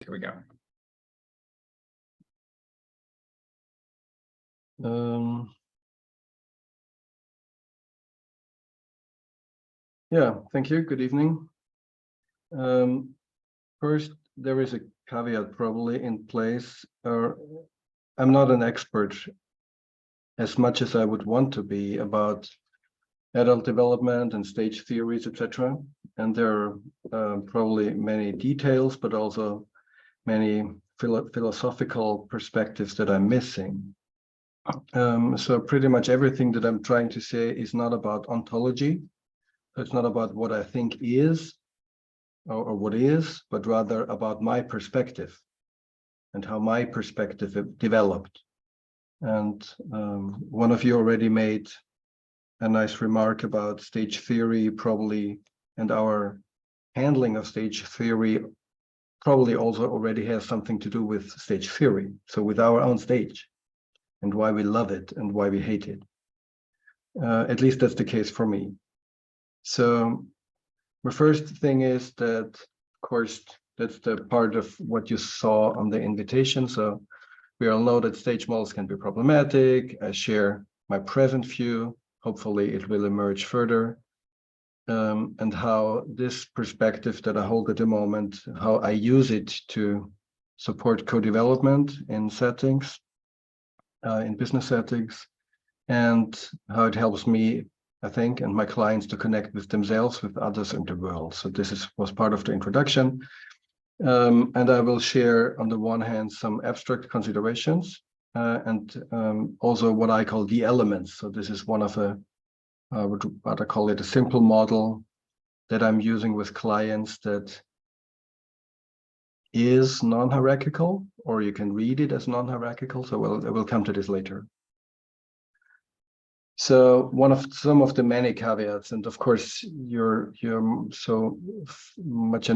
Here we go. Yeah, thank you. Good evening. First, there is a caveat probably in place. I'm not an expert as much as I would want to be about adult development and stage theories, etc. And there are probably many details, but also many philosophical perspectives that I'm missing. So pretty much everything that I'm trying to say is not about ontology. It's not about what I think is or what is, but rather about my perspective and how my perspective developed. And one of you already made a nice remark about stage theory probably, and our handling of stage theory probably also already has something to do with stage theory. So with our own stage and why we love it and why we hate it. At least that's the case for me. So the first thing is that, of course, that's the part of what you saw on the invitation. So we all know that stage models can be problematic. I share my present view. Hopefully it will emerge further. And how this perspective that I hold at the moment, how I use it to support co-development in settings, in business settings, and how it helps me, I think, and my clients to connect with themselves, with others in the world. So this was part of the introduction. And I will share, on the one hand, some abstract considerations and also what I call the elements. So this is one of what I call it a simple model that I'm using with clients that is non-hierarchical, or you can read it as non-hierarchical. So I will come to this later. So some of the many caveats, and of course you're so much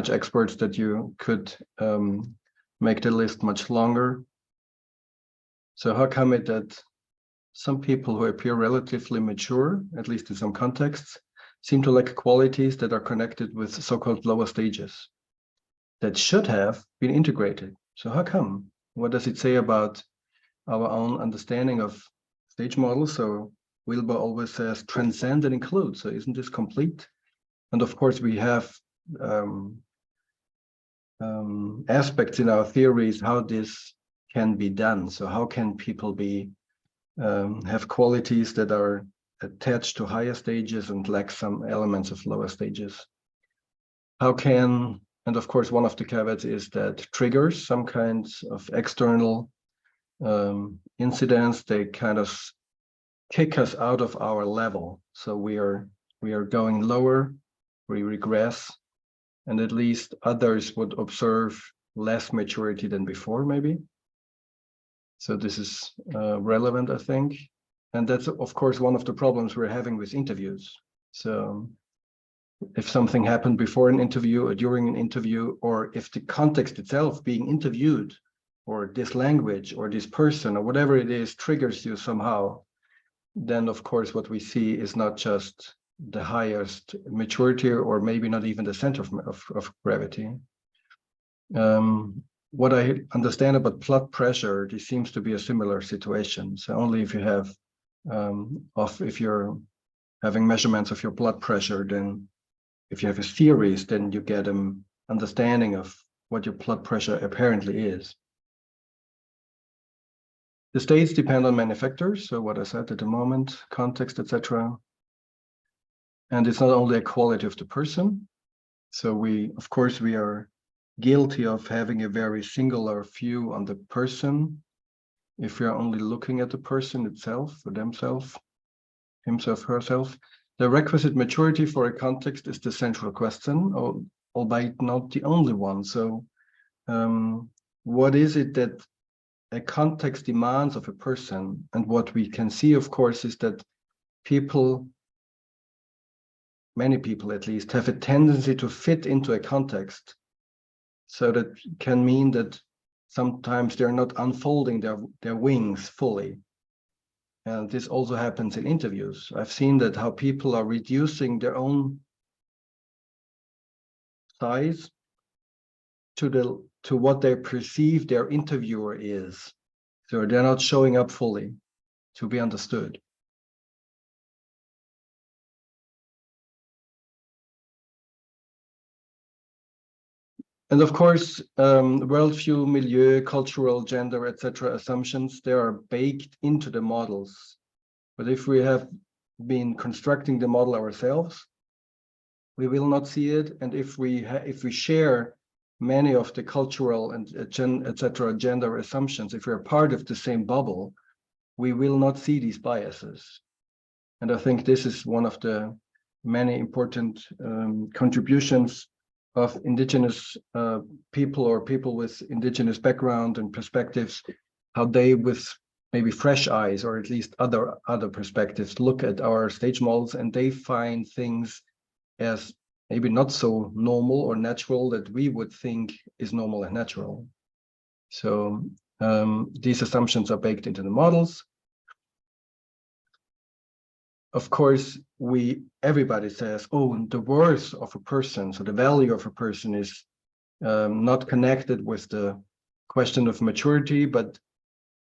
experts that you could make the list much longer. So how come it that some people who appear relatively mature, at least in some contexts, seem to lack qualities that are connected with so-called lower stages that should have been integrated? So how come? What does it say about our own understanding of stage models? So Wilbur always says transcend and include. So isn't this complete? And of course we have aspects in our theories how this can be done. So how can people be have qualities that are attached to higher stages and lack some elements of lower stages? How can, and of course one of the caveats is that triggers, some kinds of external incidents, they kind of kick us out of our level. So we are going lower, we regress, and at least others would observe less maturity than before, maybe. So this is relevant, I think. And that's, of course, one of the problems we're having with interviews. So if something happened before an interview or during an interview, or if the context itself being interviewed, or this language or this person or whatever it is triggers you somehow, then of course what we see is not just the highest maturity, or maybe not even the center of gravity. What I understand about blood pressure, this seems to be a similar situation. So only if you have, if you're having measurements of your blood pressure, then if you have a series, then you get an understanding of what your blood pressure apparently is. The states depend on many factors. So what I said at the moment, context, etc. And it's not only a quality of the person. So of course, we are guilty of having a very singular view on the person if we are only looking at the person itself or themselves, himself, herself. The requisite maturity for a context is the central question, albeit not the only one. So what is it that a context demands of a person? And what we can see, of course, is that many people at least, have a tendency to fit into a context. So that can mean that sometimes they're not unfolding their wings fully. And this also happens in interviews. I've seen that how people are reducing their own size to what they perceive their interviewer is. So they're not showing up fully to be understood. And of course, worldview, milieu, cultural, gender, etc. assumptions, they are baked into the models. But if we have been constructing the model ourselves, we will not see it. And if we share many of the cultural and etc. gender assumptions, if we're part of the same bubble, we will not see these biases. And I think this is one of the many important contributions of indigenous people or people with indigenous background and perspectives, how they with maybe fresh eyes or at least other perspectives look at our stage models, and they find things as maybe not so normal or natural that we would think is normal and natural. So these assumptions are baked into the models. Of course, everybody says, oh, the worth of a person, so the value of a person is not connected with the question of maturity, but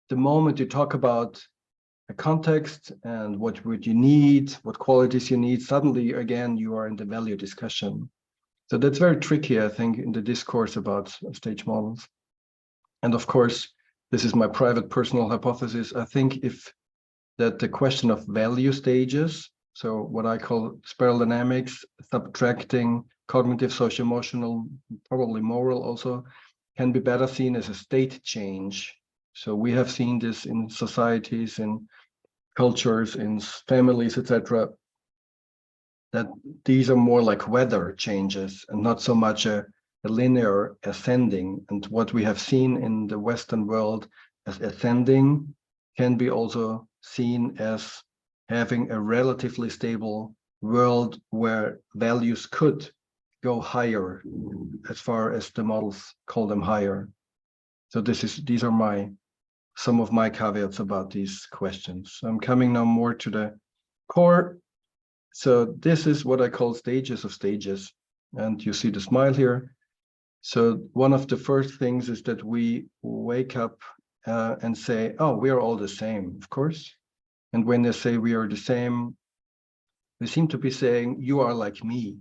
the moment you talk about a context and what would you need, what qualities you need, suddenly again you are in the value discussion. So that's very tricky, I think, in the discourse about stage models. And of course, this is my private personal hypothesis. I think that the question of value stages, so what I call spiral dynamics, subtracting cognitive, socio-emotional, probably moral also, can be better seen as a state change. So we have seen this in societies, in cultures, in families, etc., that these are more like weather changes and not so much a linear ascending. And what we have seen in the Western world as ascending can be also seen as having a relatively stable world where values could go higher, as far as the models call them higher. So these are some of my caveats about these questions. I'm coming now more to the core. So this is what I call stages of stages. And you see the smile here. So one of the first things is that we wake up and say, oh, we are all the same, of course. And when they say we are the same, they seem to be saying, you are like me.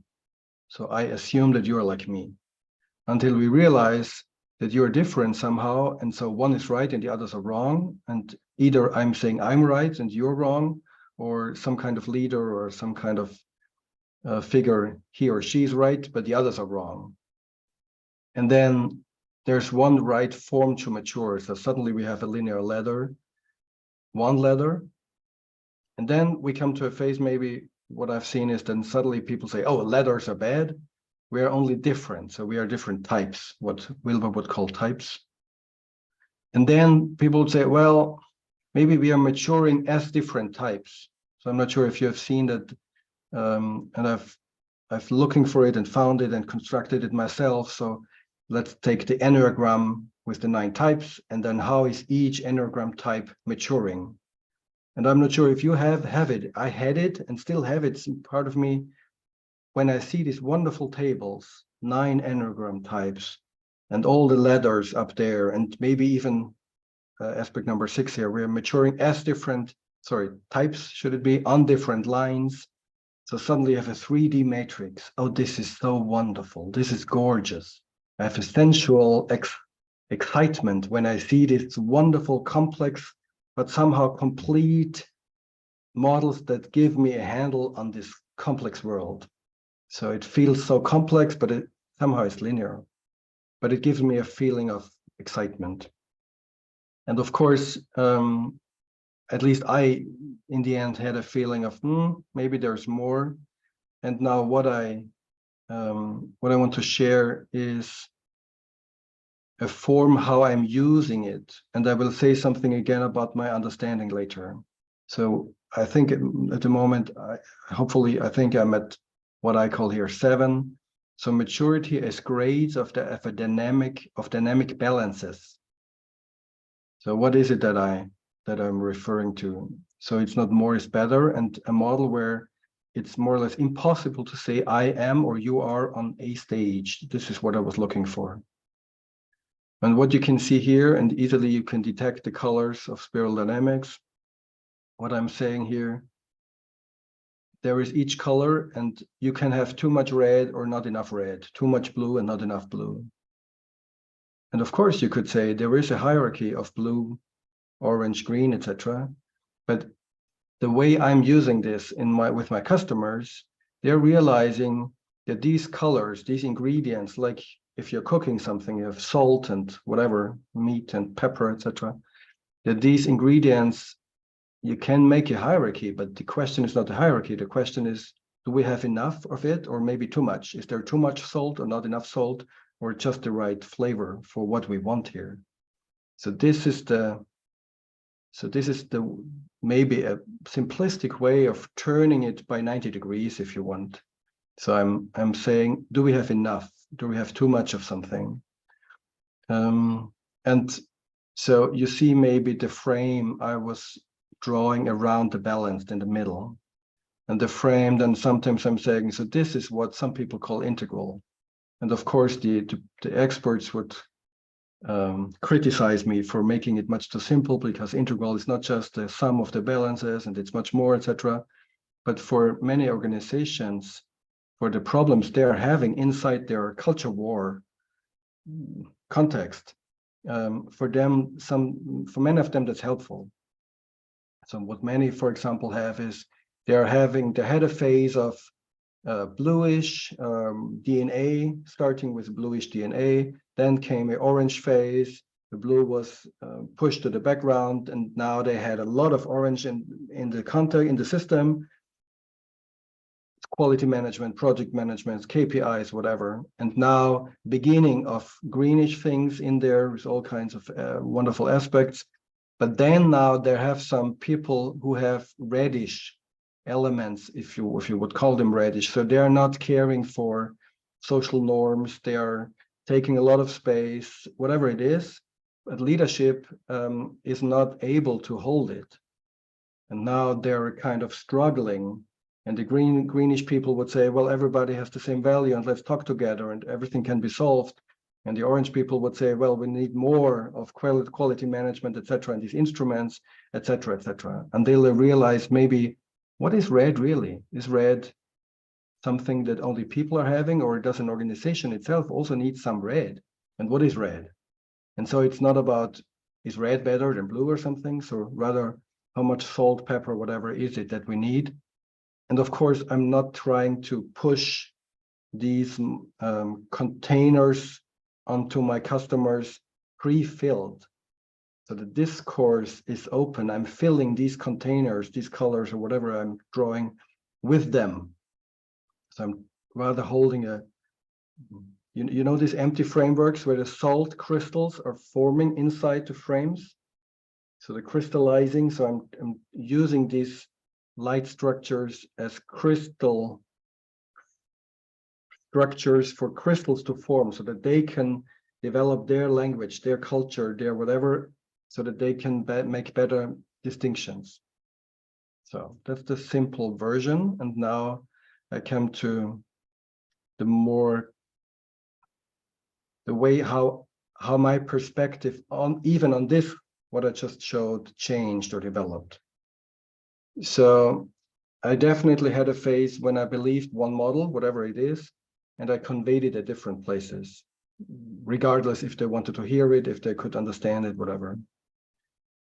So I assume that you are like me, until we realize that you're different somehow. And so one is right and the others are wrong. And either I'm saying I'm right and you're wrong, or some kind of leader or some kind of figure, he or she's right, but the others are wrong. And then there's one right form to mature. So suddenly we have a linear ladder, one ladder. And then we come to a phase, maybe what I've seen is then suddenly people say, oh, ladders are bad. We are only different. So we are different types, what Wilber would call types. And then people would say, well, maybe we are maturing as different types. So I'm not sure if you have seen that, and I've looking for it and found it and constructed it myself. So let's take the Enneagram with the 9 types, and then how is each Enneagram type maturing? And I'm not sure if you have it. I had it and still have it. It's part of me. When I see these wonderful tables, 9 Enneagram types, and all the ladders up there, and maybe even aspect number 6 here, we're maturing as different, types, should it be, on different lines. So suddenly you have a 3D matrix. Oh, this is so wonderful. This is gorgeous. I have a sensual excitement when I see this wonderful, complex, but somehow complete models that give me a handle on this complex world. So it feels so complex, but it somehow is linear. But it gives me a feeling of excitement. And of course, at least I, in the end, had a feeling of maybe there's more. And now what I want to share is a form how I'm using it. And I will say something again about my understanding later. So I think at the moment, hopefully, I think I'm at what I call here 7. So maturity as grades of dynamic balances. So what is it that I'm referring to? So it's not more is better, and a model where it's more or less impossible to say I am or you are on a stage. This is what I was looking for. And what you can see here, and easily you can detect the colors of spiral dynamics. What I'm saying here, there is each color, and you can have too much red or not enough red, too much blue and not enough blue. And of course, you could say there is a hierarchy of blue, orange, green, etc. But the way I'm using this with my customers, they're realizing that these colors, these ingredients, like if you're cooking something, you have salt and whatever, meat and pepper, etc., that these ingredients, you can make a hierarchy, but the question is not the hierarchy. The question is, do we have enough of it or maybe too much? Is there too much salt or not enough salt, or just the right flavor for what we want here? So this is the maybe a simplistic way of turning it by 90 degrees if you want. So I'm saying, do we have enough? Do we have too much of something? And so you see maybe the frame I was drawing around the balanced in the middle. And the frame, then sometimes I'm saying, so this is what some people call integral. And of course, the experts would criticize me for making it much too simple, because integral is not just the sum of the balances and it's much more, etc. But for many organizations, for the problems they're having inside their culture war context, for many of them, that's helpful. So what many, for example, have is they had a phase of bluish DNA, starting with bluish DNA. Then came an orange phase. The blue was pushed to the background, and now they had a lot of orange in the system. Quality management, project management, KPIs, whatever. And now beginning of greenish things in there with all kinds of wonderful aspects. But then now there have some people who have reddish elements, if you would call them reddish. So they are not caring for social norms. They are taking a lot of space, whatever it is. But leadership is not able to hold it. And now they're kind of struggling. And the greenish people would say, well, everybody has the same value and let's talk together and everything can be solved. And the orange people would say, well, we need more of quality management, etc., and these instruments, etc., etc. And they'll realize maybe, what is red really? Is red something that only people are having, or does an organization itself also need some red? And what is red? And so it's not about, is red better than blue or something? So rather, how much salt, pepper, whatever is it that we need? And of course, I'm not trying to push these containers onto my customers pre-filled. So the discourse is open. I'm filling these containers, these colors or whatever I'm drawing with them. So I'm rather holding you know these empty frameworks where the salt crystals are forming inside the frames? So the crystallizing, so I'm using these light structures as crystal structures for crystals to form, so that they can develop their language, their culture, their whatever, so that they can make better distinctions. So that's the simple version. And now I come to the way how my perspective on even on this, what I just showed, changed or developed. So I definitely had a phase when I believed one model, whatever it is, and I conveyed it at different places, regardless if they wanted to hear it, if they could understand it, whatever.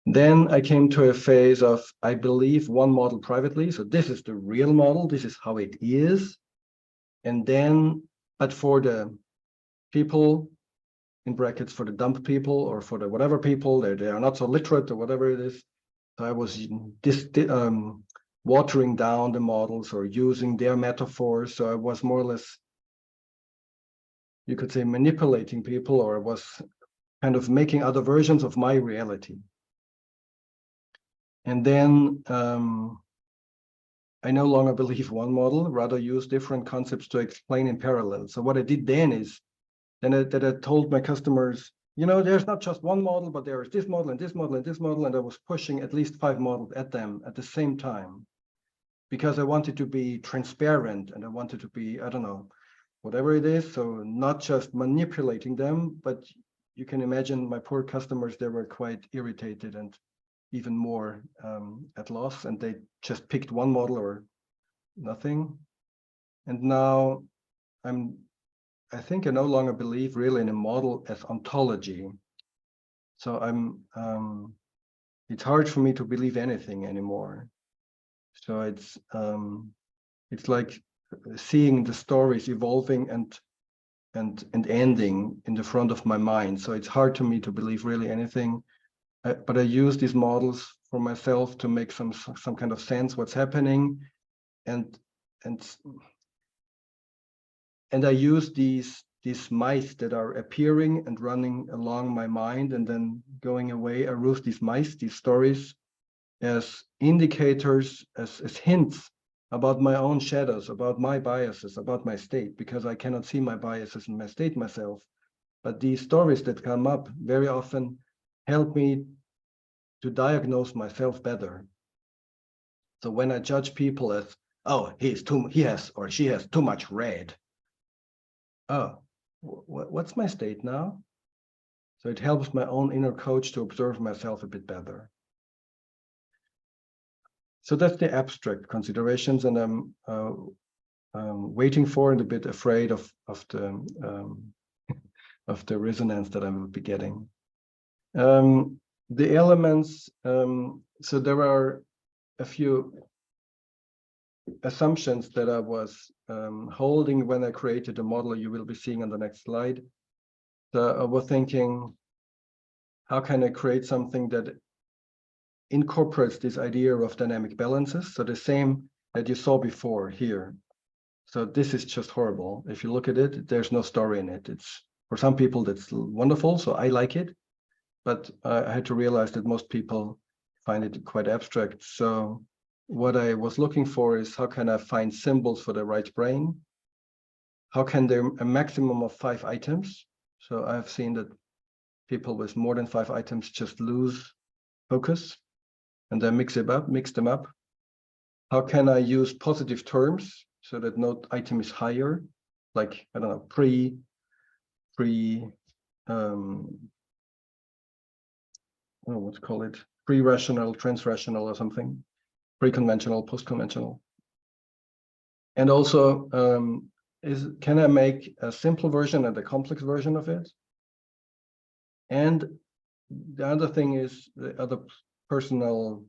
Then I came to a phase of, I believe one model privately. So this is the real model. This is how it is. And then, but for the people, in brackets, for the dumb people or for the whatever people, they are not so literate or whatever it is. So I was watering down the models or using their metaphors. So I was more or less, you could say, manipulating people, or I was kind of making other versions of my reality. And then I no longer believe one model, rather use different concepts to explain in parallel. So what I did then is, I told my customers, you know, there's not just one model, but there is this model and this model and this model. And I was pushing at least 5 models at them at the same time, because I wanted to be transparent and I wanted to be, I don't know, whatever it is. So not just manipulating them, but you can imagine my poor customers, they were quite irritated and even more at loss, and they just picked one model or nothing. And now I think I no longer believe really in a model as ontology. So it's hard for me to believe anything anymore. So it's like seeing the stories evolving and ending in the front of my mind. So it's hard to me to believe really anything. But I use these models for myself to make some kind of sense what's happening, and I use these mice that are appearing and running along my mind and then going away. I use these mice, these stories, as indicators, as hints about my own shadows, about my biases, about my state, because I cannot see my biases and my state myself. But these stories that come up very often help me to diagnose myself better. So when I judge people as, oh, he has or she has too much red. Oh, what's my state now? So it helps my own inner coach to observe myself a bit better. So that's the abstract considerations, and I'm waiting for and a bit afraid of the of the resonance that I will be getting. The elements. So there are a few assumptions that I was holding when I created the model you will be seeing on the next slide. So I was thinking, how can I create something that incorporates this idea of dynamic balances? So the same that you saw before here. So this is just horrible. If you look at it, there's no story in it. It's, for some people, that's wonderful, so I like it. But I had to realize that most people find it quite abstract. So what I was looking for is, how can I find symbols for the right brain? How can there a maximum of 5 items? So I've seen that people with more than 5 items just lose focus and then mix them up. How can I use positive terms so that no item is higher? Like, I don't know, what's call it? Pre-rational, trans-rational or something. Pre-conventional, post-conventional. And also, can I make a simple version and a complex version of it? And the other thing is, the other personal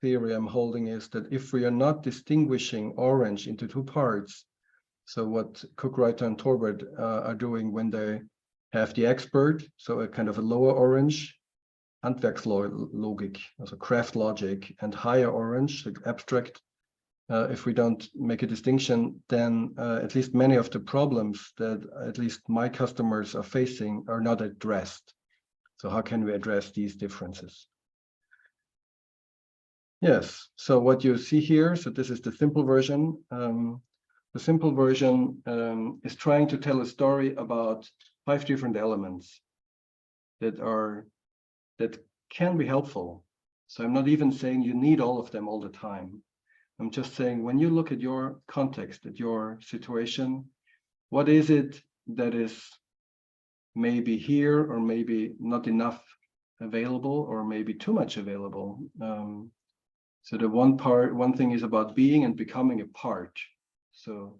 theory I'm holding is that if we are not distinguishing orange into 2 parts, so what Cookwriter and Torvald are doing when they have the expert, so a kind of a lower orange, Handwerkslogik, also craft logic, and higher orange, like abstract. If we don't make a distinction, then at least many of the problems that at least my customers are facing are not addressed. So how can we address these differences? Yes, so what you see here, so this is the simple version. The simple version is trying to tell a story about 5 different elements that can be helpful. So I'm not even saying you need all of them all the time. I'm just saying, when you look at your context, at your situation, what is it that is maybe here, or maybe not enough available, or maybe too much available? So the one thing is about being and becoming a part. So,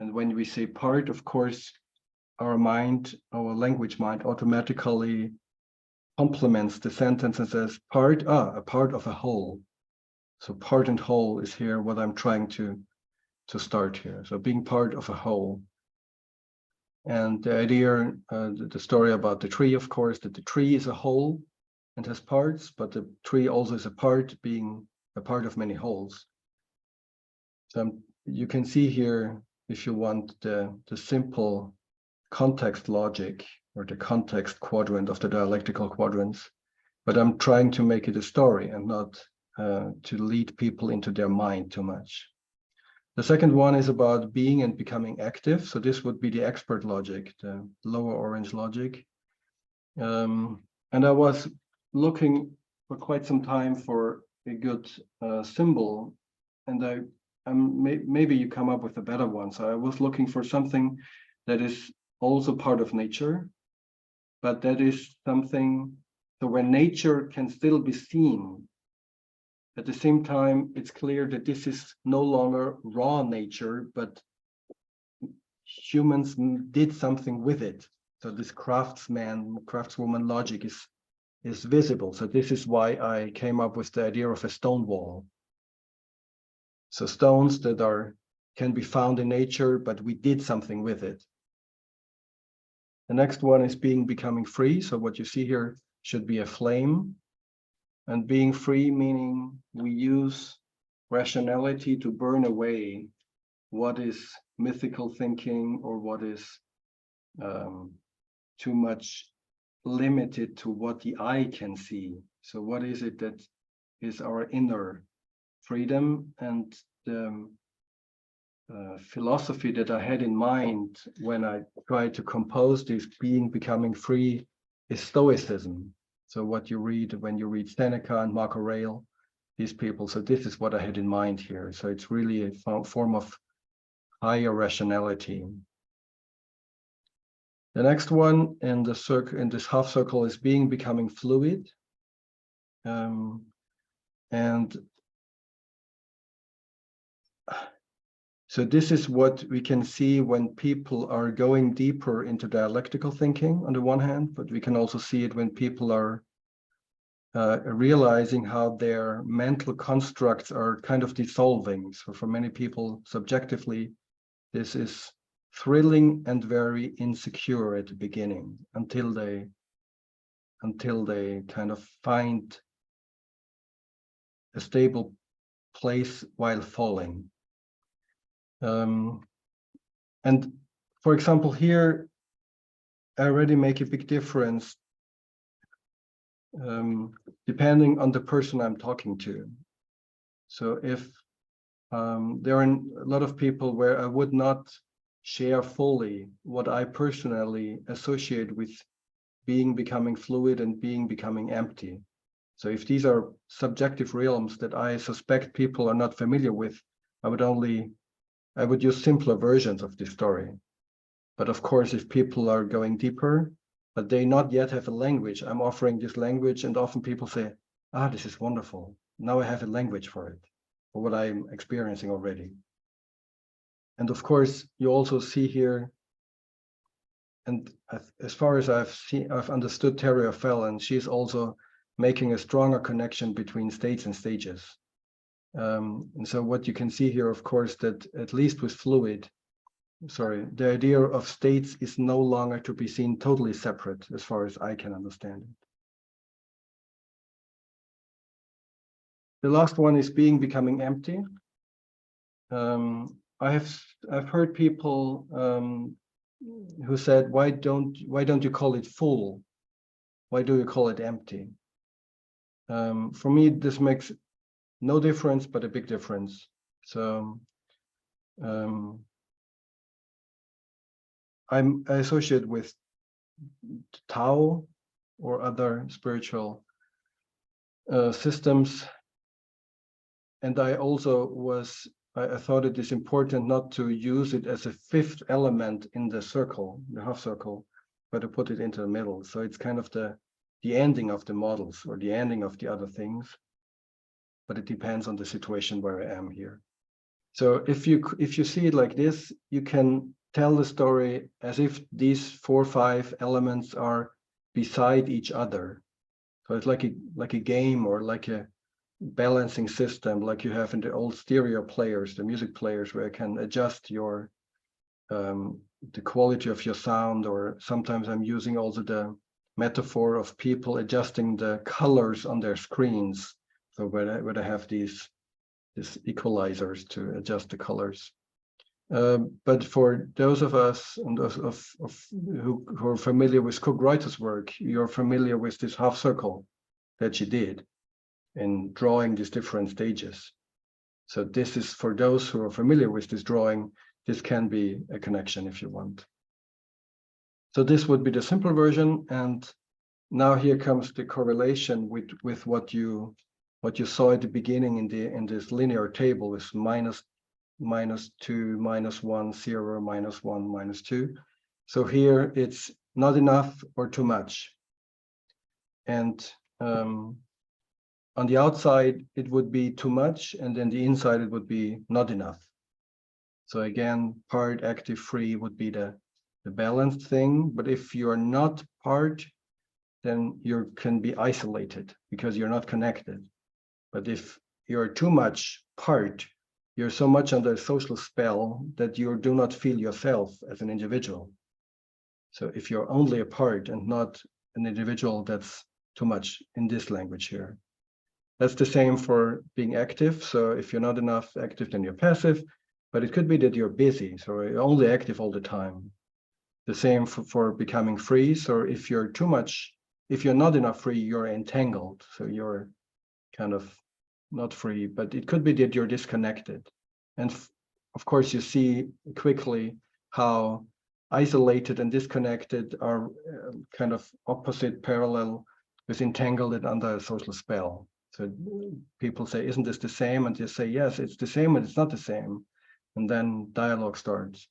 and when we say part, of course, our mind, our language mind automatically complements the sentence and says part, a part of a whole. So part and whole is here what I'm trying to start here. So being part of a whole. And the idea, the story about the tree, of course, that the tree is a whole and has parts, but the tree also is a part, being a part of many wholes. So you can see here, if you want, the simple context logic, or the context quadrant of the dialectical quadrants, but I'm trying to make it a story and not to lead people into their mind too much. The second one is about being and becoming active. So this would be the expert logic, the lower orange logic. And I was looking for quite some time for a good symbol, and maybe you come up with a better one. So I was looking for something that is also part of nature, but that is something, so when nature can still be seen, at the same time, it's clear that this is no longer raw nature, but humans did something with it. So this craftswoman logic is visible. So this is why I came up with the idea of a stone wall. So stones that can be found in nature, but we did something with it. The next one is becoming free. So what you see here should be a flame. And being free, meaning we use rationality to burn away what is mythical thinking or what is too much limited to what the eye can see. So what is it that is our inner freedom? And the philosophy that I had in mind when I tried to compose this becoming free is Stoicism. So what you read when you read Seneca and Marco Aurel, these people. So this is what I had in mind here. So it's really a form of higher rationality. The next one in the circle, in this half circle, is becoming fluid. And so this is what we can see when people are going deeper into dialectical thinking on the one hand, but we can also see it when people are realizing how their mental constructs are kind of dissolving. So for many people, subjectively, this is thrilling and very insecure at the beginning until they kind of find a stable place while falling. And for example, here, I already make a big difference depending on the person I'm talking to. So if there are a lot of people where I would not share fully what I personally associate with becoming fluid and becoming empty. So if these are subjective realms that I suspect people are not familiar with, I would use simpler versions of this story. But of course, if people are going deeper, but they not yet have a language, I'm offering this language, and often people say, this is wonderful. Now I have a language for it, for what I'm experiencing already. And of course, you also see here, and as far as I've understood Terry O'Fallon, she's also making a stronger connection between states and stages. And so what you can see here, of course, that at least with fluid, the idea of states is no longer to be seen totally separate as far as I can understand it. The last one is becoming empty. I've heard people who said, why don't you call it full? Why do you call it empty? For me, this makes no difference, but a big difference. So I associate with Tao or other spiritual systems. And I also I thought it is important not to use it as a fifth element in the circle, the half circle, but to put it into the middle. So it's kind of the ending of the models or the ending of the other things, but it depends on the situation where I am here. So if you see it like this, you can tell the story as if these 4 or 5 elements are beside each other. So it's like a game or like a balancing system, like you have in the old stereo players, the music players, where you can adjust your the quality of your sound. Or sometimes I'm using also the metaphor of people adjusting the colors on their screens. So where they have these equalizers to adjust the colors. But for those of us and who are familiar with Cook Reuter's work, you're familiar with this half circle that she did in drawing these different stages. So this is for those who are familiar with this drawing, this can be a connection if you want. So this would be the simple version. And now here comes the correlation with what you saw at the beginning in this linear table is -2, -1, 0, -1, -2. So here it's not enough or too much. And on the outside, it would be too much, and then the inside, it would be not enough. So again, part, active, free would be the balanced thing. But if you're not part, then you can be isolated because you're not connected. But if you're too much part, you're so much under a social spell that you do not feel yourself as an individual. So if you're only a part and not an individual, that's too much in this language here. That's the same for being active. So if you're not enough active, then you're passive, but it could be that you're busy. So you're only active all the time. The same for becoming free. So if you're too much, if you're not enough free, you're entangled. So you're kind of not free, but it could be that you're disconnected. And of course, you see quickly how isolated and disconnected are kind of opposite, parallel with entangled and under a social spell. So people say, isn't this the same? And you say, yes, it's the same, and it's not the same. And then dialogue starts.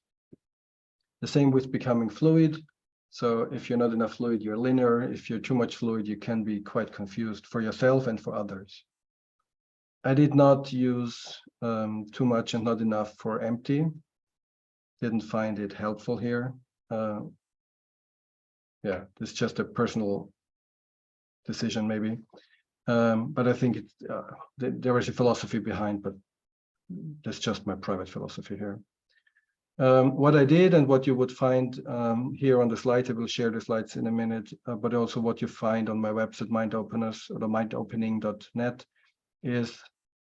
The same with becoming fluid. So if you're not enough fluid, you're linear. If you're too much fluid, you can be quite confused for yourself and for others. I did not use too much and not enough for empty. Didn't find it helpful here. Yeah, it's just a personal decision maybe. But I think there is a philosophy behind, but that's just my private philosophy here. What I did and what you would find here on the slides, I will share the slides in a minute, but also what you find on my website, Mind Openers, or mindopening.net, is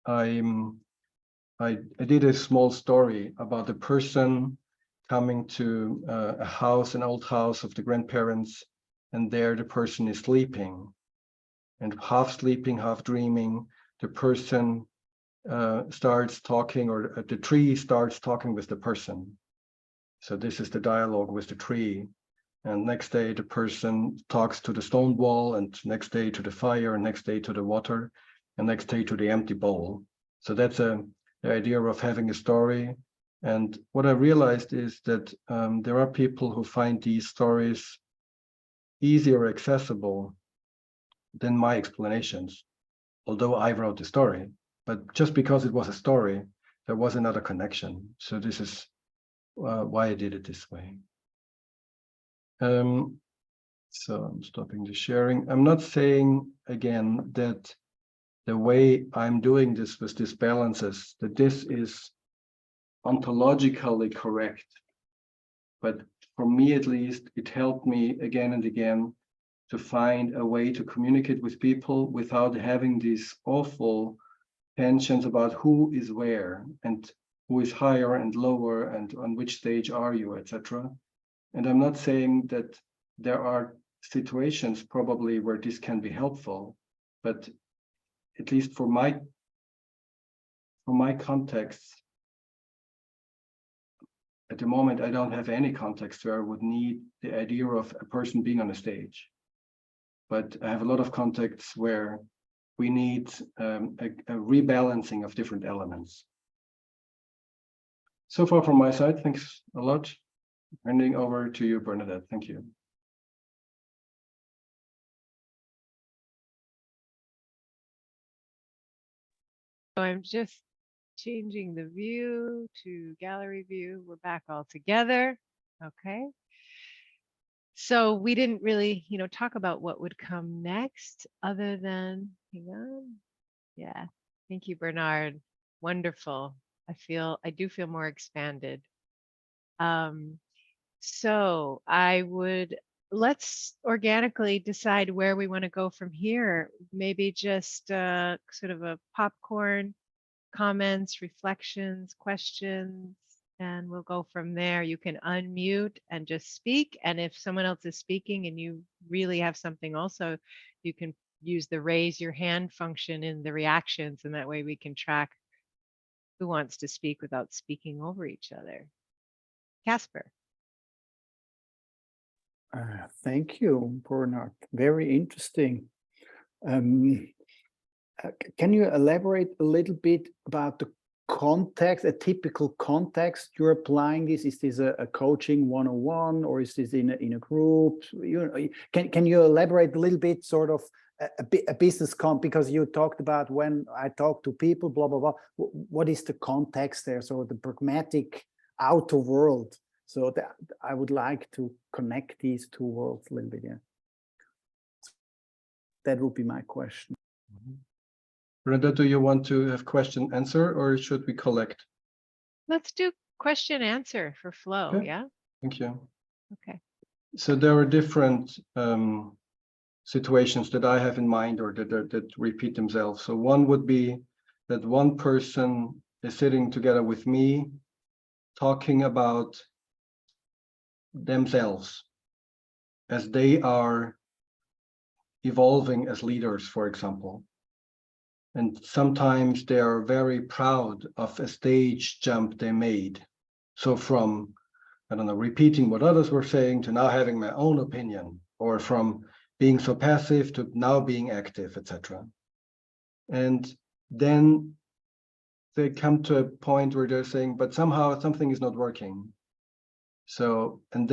I did a small story about a person coming to a house, an old house of the grandparents, and there the person is sleeping, and half sleeping, half dreaming. The person starts talking, or the tree starts talking with the person. So this is the dialogue with the tree. And next day, the person talks to the stone wall, and next day to the fire, and next day to the water, and next day to the empty bowl. So that's the idea of having a story. And what I realized is that there are people who find these stories easier accessible than my explanations, although I wrote the story. But just because it was a story, there was another connection. So this is why I did it this way. So I'm stopping the sharing. I'm not saying, again, that the way I'm doing this with these balances, that this is ontologically correct. But for me, at least, it helped me again and again to find a way to communicate with people without having these awful tensions about who is where and who is higher and lower and on which stage are you, etc. And I'm not saying that there are situations probably where this can be helpful, but at least for my context, at the moment, I don't have any context where I would need the idea of a person being on a stage. But I have a lot of contexts where we need a rebalancing of different elements. So far from my side, thanks a lot. Handing over to you, Bernadette. Thank you. So I'm just changing the view to gallery view. We're back all together. Okay. So we didn't really, talk about what would come next other than, hang on. Yeah. Thank you, Bernhard. Wonderful. I do feel more expanded. So let's organically decide where we want to go from here. Maybe just sort of a popcorn, comments, reflections, questions, and we'll go from there. You can unmute and just speak. And if someone else is speaking and you really have something also, you can use the raise your hand function in the reactions, and that way we can track who wants to speak without speaking over each other. Casper. Thank you, Bernhard. Very interesting. Can you elaborate a little bit about the context, a typical context you're applying this? Is this a coaching 101, or is this in a group? Can you elaborate a little bit, sort of a business because you talked about when I talk to people, blah, blah, blah. What is the context there? So the pragmatic outer world. So that I would like to connect these two worlds a little bit. Yeah. That would be my question. Brenda, do you want to have question answer, or should we collect? Let's do question answer for flow. Okay. Yeah. Thank you. Okay. So there are different situations that I have in mind, or that repeat themselves. So one would be that one person is sitting together with me, talking about themselves as they are evolving as leaders, for example. And sometimes they are very proud of a stage jump they made. So from, I don't know, repeating what others were saying to now having my own opinion, or from being so passive to now being active, etc. And then they come to a point where they're saying, but somehow something is not working. So, and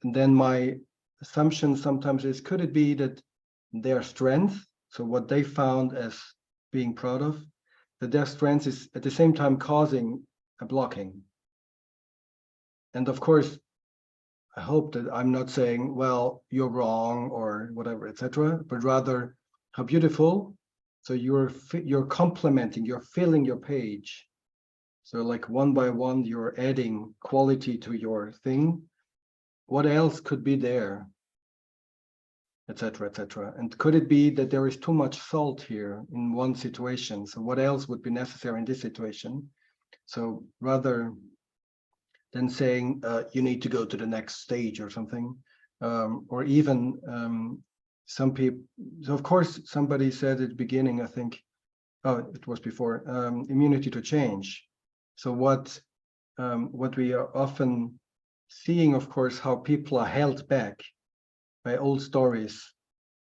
then my assumption sometimes is, could it be that their strength, so what they found as being proud of, that their strength is at the same time causing a blocking? And of course, I hope that I'm not saying, well, you're wrong or whatever, etc., but rather, how beautiful. So you're complementing, you're filling your page. So like one by one, you're adding quality to your thing. What else could be there? Etc., etc. And could it be that there is too much salt here in one situation? So what else would be necessary in this situation? So rather than saying you need to go to the next stage or something, or even some people. So of course, somebody said at the beginning, I think, oh, it was before, immunity to change. So what we are often seeing, of course, how people are held back by old stories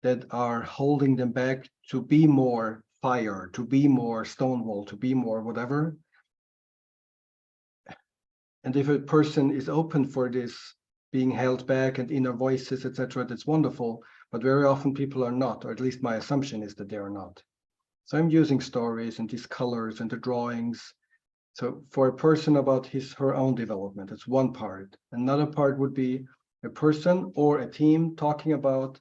that are holding them back to be more fire, to be more Stonewall, to be more whatever. And if a person is open for this, being held back and inner voices, etc., that's wonderful. But very often people are not, or at least my assumption is that they are not. So I'm using stories and these colors and the drawings. So for a person about her own development, that's one part. Another part would be a person or a team talking about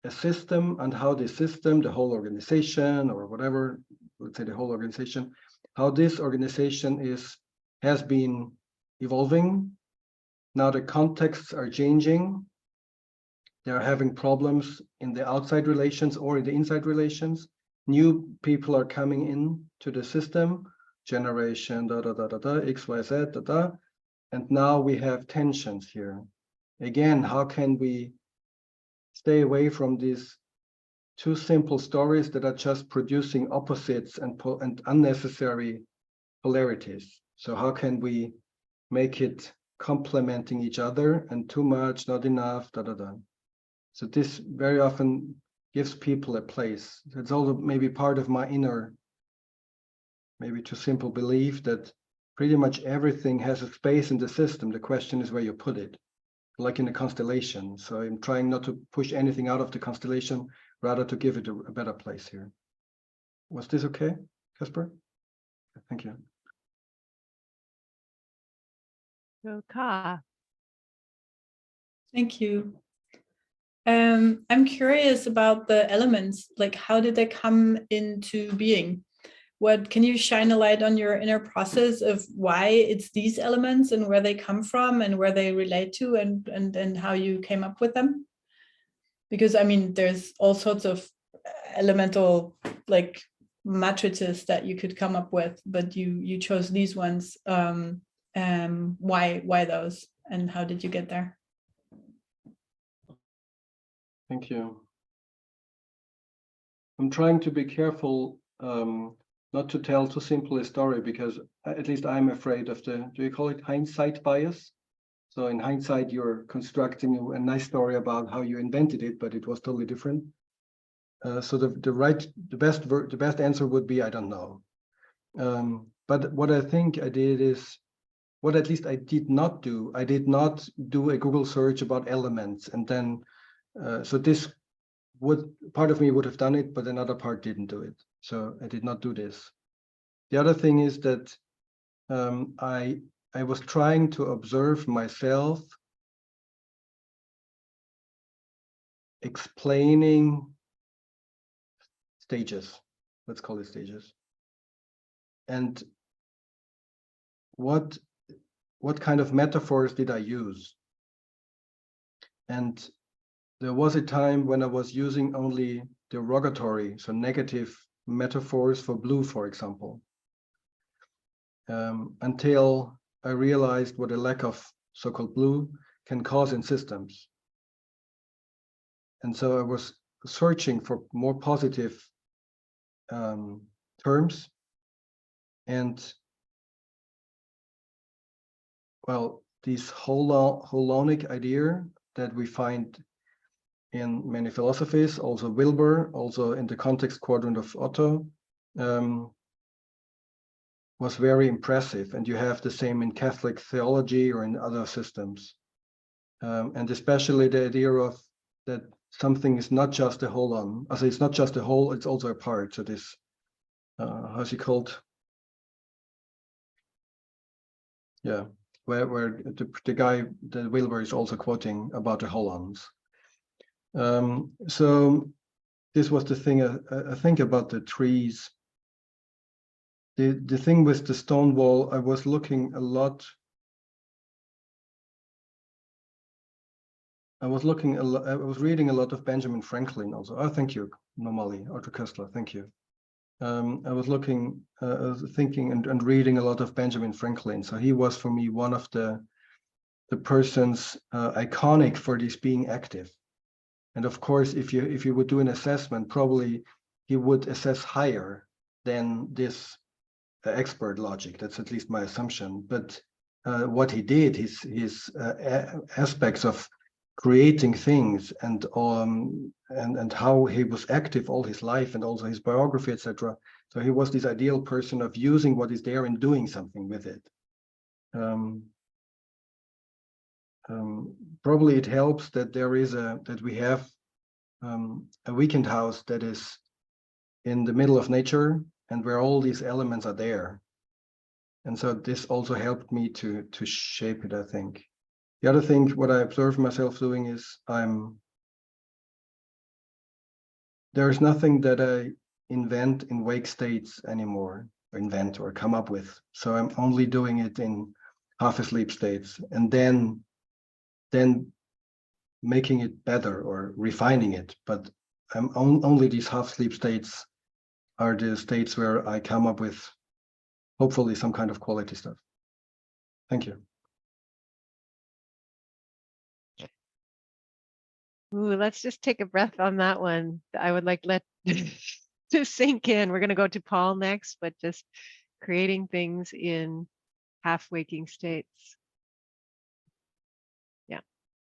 a system and how the system, the whole organization or whatever, let's say the whole organization, how this organization has been evolving. Now the contexts are changing. They're having problems in the outside relations or in the inside relations. New people are coming in to the system, generation, X, Y, Z, and now we have tensions here. Again, how can we stay away from these too simple stories that are just producing opposites and unnecessary polarities? So how can we make it complementing each other, and too much, not enough, So this very often gives people a place. It's also maybe part of my inner, maybe too simple belief that pretty much everything has a space in the system. The question is where you put it, like in a constellation. So I'm trying not to push anything out of the constellation, rather to give it a better place here. Was this okay, Casper? Thank you. So Ka. Thank you. I'm curious about the elements, like how did they come into being? What can you shine a light on your inner process of why it's these elements and where they come from and where they relate to and how you came up with them? Because I mean, there's all sorts of elemental like matrices that you could come up with, but you chose these ones. Why those, and how did you get there? Thank you. I'm trying to be careful not to tell too simple a story, because at least I'm afraid of do you call it hindsight bias? So in hindsight, you're constructing a nice story about how you invented it, but it was totally different. So the best answer would be, I don't know. but what I think I did is, what at least I did not do a Google search about elements, and then so this part of me would have done it, but another part didn't do it. So I did not do this. The other thing is that I was trying to observe myself explaining stages, let's call it stages, and what kind of metaphors did I use? And there was a time when I was using only derogatory, so negative metaphors for blue, for example, until I realized what a lack of so-called blue can cause in systems. And so I was searching for more positive terms. And well, this holonic idea that we find in many philosophies, also Wilbur, also in the context quadrant of Otto, was very impressive. And you have the same in Catholic theology or in other systems. And especially the idea of that something is not just a whole on, also it's not just a whole, it's also a part. So this, how's it called? Yeah, where the guy that Wilbur is also quoting about the holons. So this was the thing I think about the trees. The thing with the stone wall, I was looking a lot. I was reading a lot of Benjamin Franklin also. Oh, thank you, normally, Arthur Koestler, thank you. I was thinking and reading a lot of Benjamin Franklin. So he was for me one of the persons iconic for this being active. And of course, if you would do an assessment, probably he would assess higher than this expert logic. That's at least my assumption. But what he did, his aspects of creating things and how he was active all his life, and also his biography, etc. So he was this ideal person of using what is there and doing something with it. Probably it helps that we have a weekend house that is in the middle of nature and where all these elements are there. And so this also helped me to shape it, I think. The other thing, what I observe myself doing is there's nothing that I invent in wake states anymore, or invent or come up with. So I'm only doing it in half asleep states, and then making it better or refining it. But only these half sleep states are the states where I come up with hopefully some kind of quality stuff. Thank you. Ooh, let's just take a breath on that one. I would like let to sink in. We're going to go to Paul next, but just creating things in half waking states. Yeah.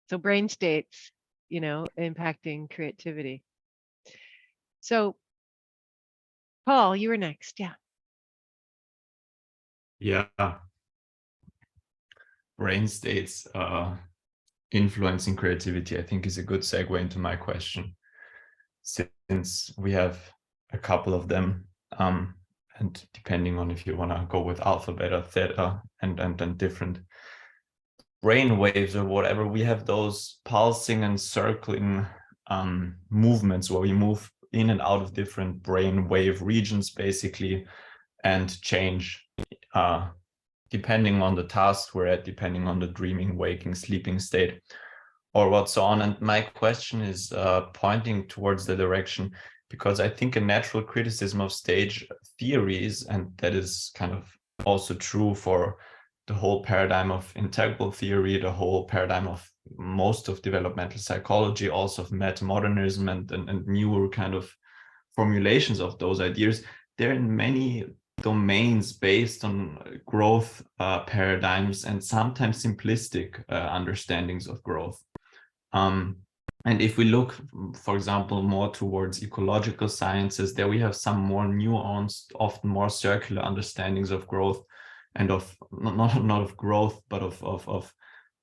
So brain states, impacting creativity. So Paul, you were next. Yeah. Yeah. Brain states influencing creativity, I think, is a good segue into my question, since we have a couple of them, and depending on if you want to go with alpha, beta, theta, and different brain waves or whatever, we have those pulsing and circling movements where we move in and out of different brain wave regions, basically, and change depending on the task we're at, depending on the dreaming, waking, sleeping state, or what's on. And my question is pointing towards the direction, because I think a natural criticism of stage theories, and that is kind of also true for the whole paradigm of integral theory, the whole paradigm of most of developmental psychology, also of metamodernism and newer kind of formulations of those ideas. They're in many domains based on growth paradigms and sometimes simplistic understandings of growth. And if we look, for example, more towards ecological sciences, there we have some more nuanced, often more circular understandings of growth, and of not of growth, but of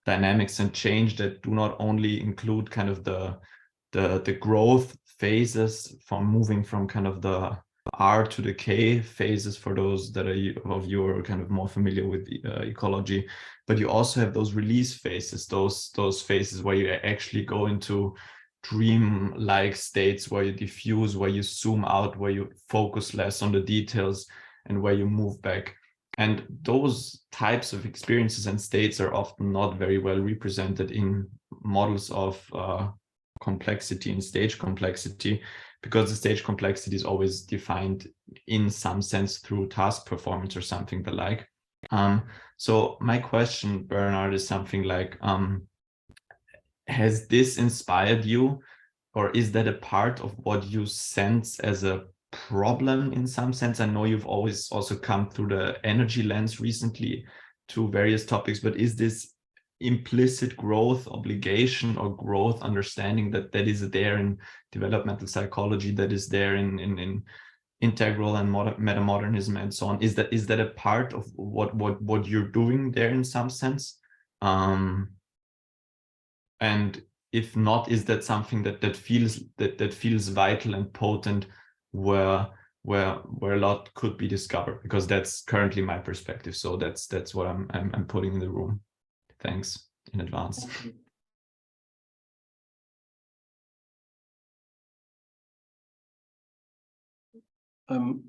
dynamics and change that do not only include kind of the growth phases from moving from kind of the R to the K phases, for those that are of you are kind of more familiar with ecology, but you also have those release phases, those phases where you actually go into dream-like states, where you diffuse, where you zoom out, where you focus less on the details, and where you move back. And those types of experiences and states are often not very well represented in models of complexity and stage complexity, because the stage complexity is always defined in some sense through task performance or something the like. So my question, Bernhard, is something like, has this inspired you, or is that a part of what you sense as a problem in some sense? I know you've always also come through the energy lens recently to various topics, but is this implicit growth obligation or growth understanding that is there in developmental psychology, that is there in integral and metamodernism and so on, is that a part of what you're doing there in some sense? And if not, is that something that feels vital and potent, where a lot could be discovered? Because that's currently my perspective. So that's what I'm putting in the room. Thanks in advance. I'm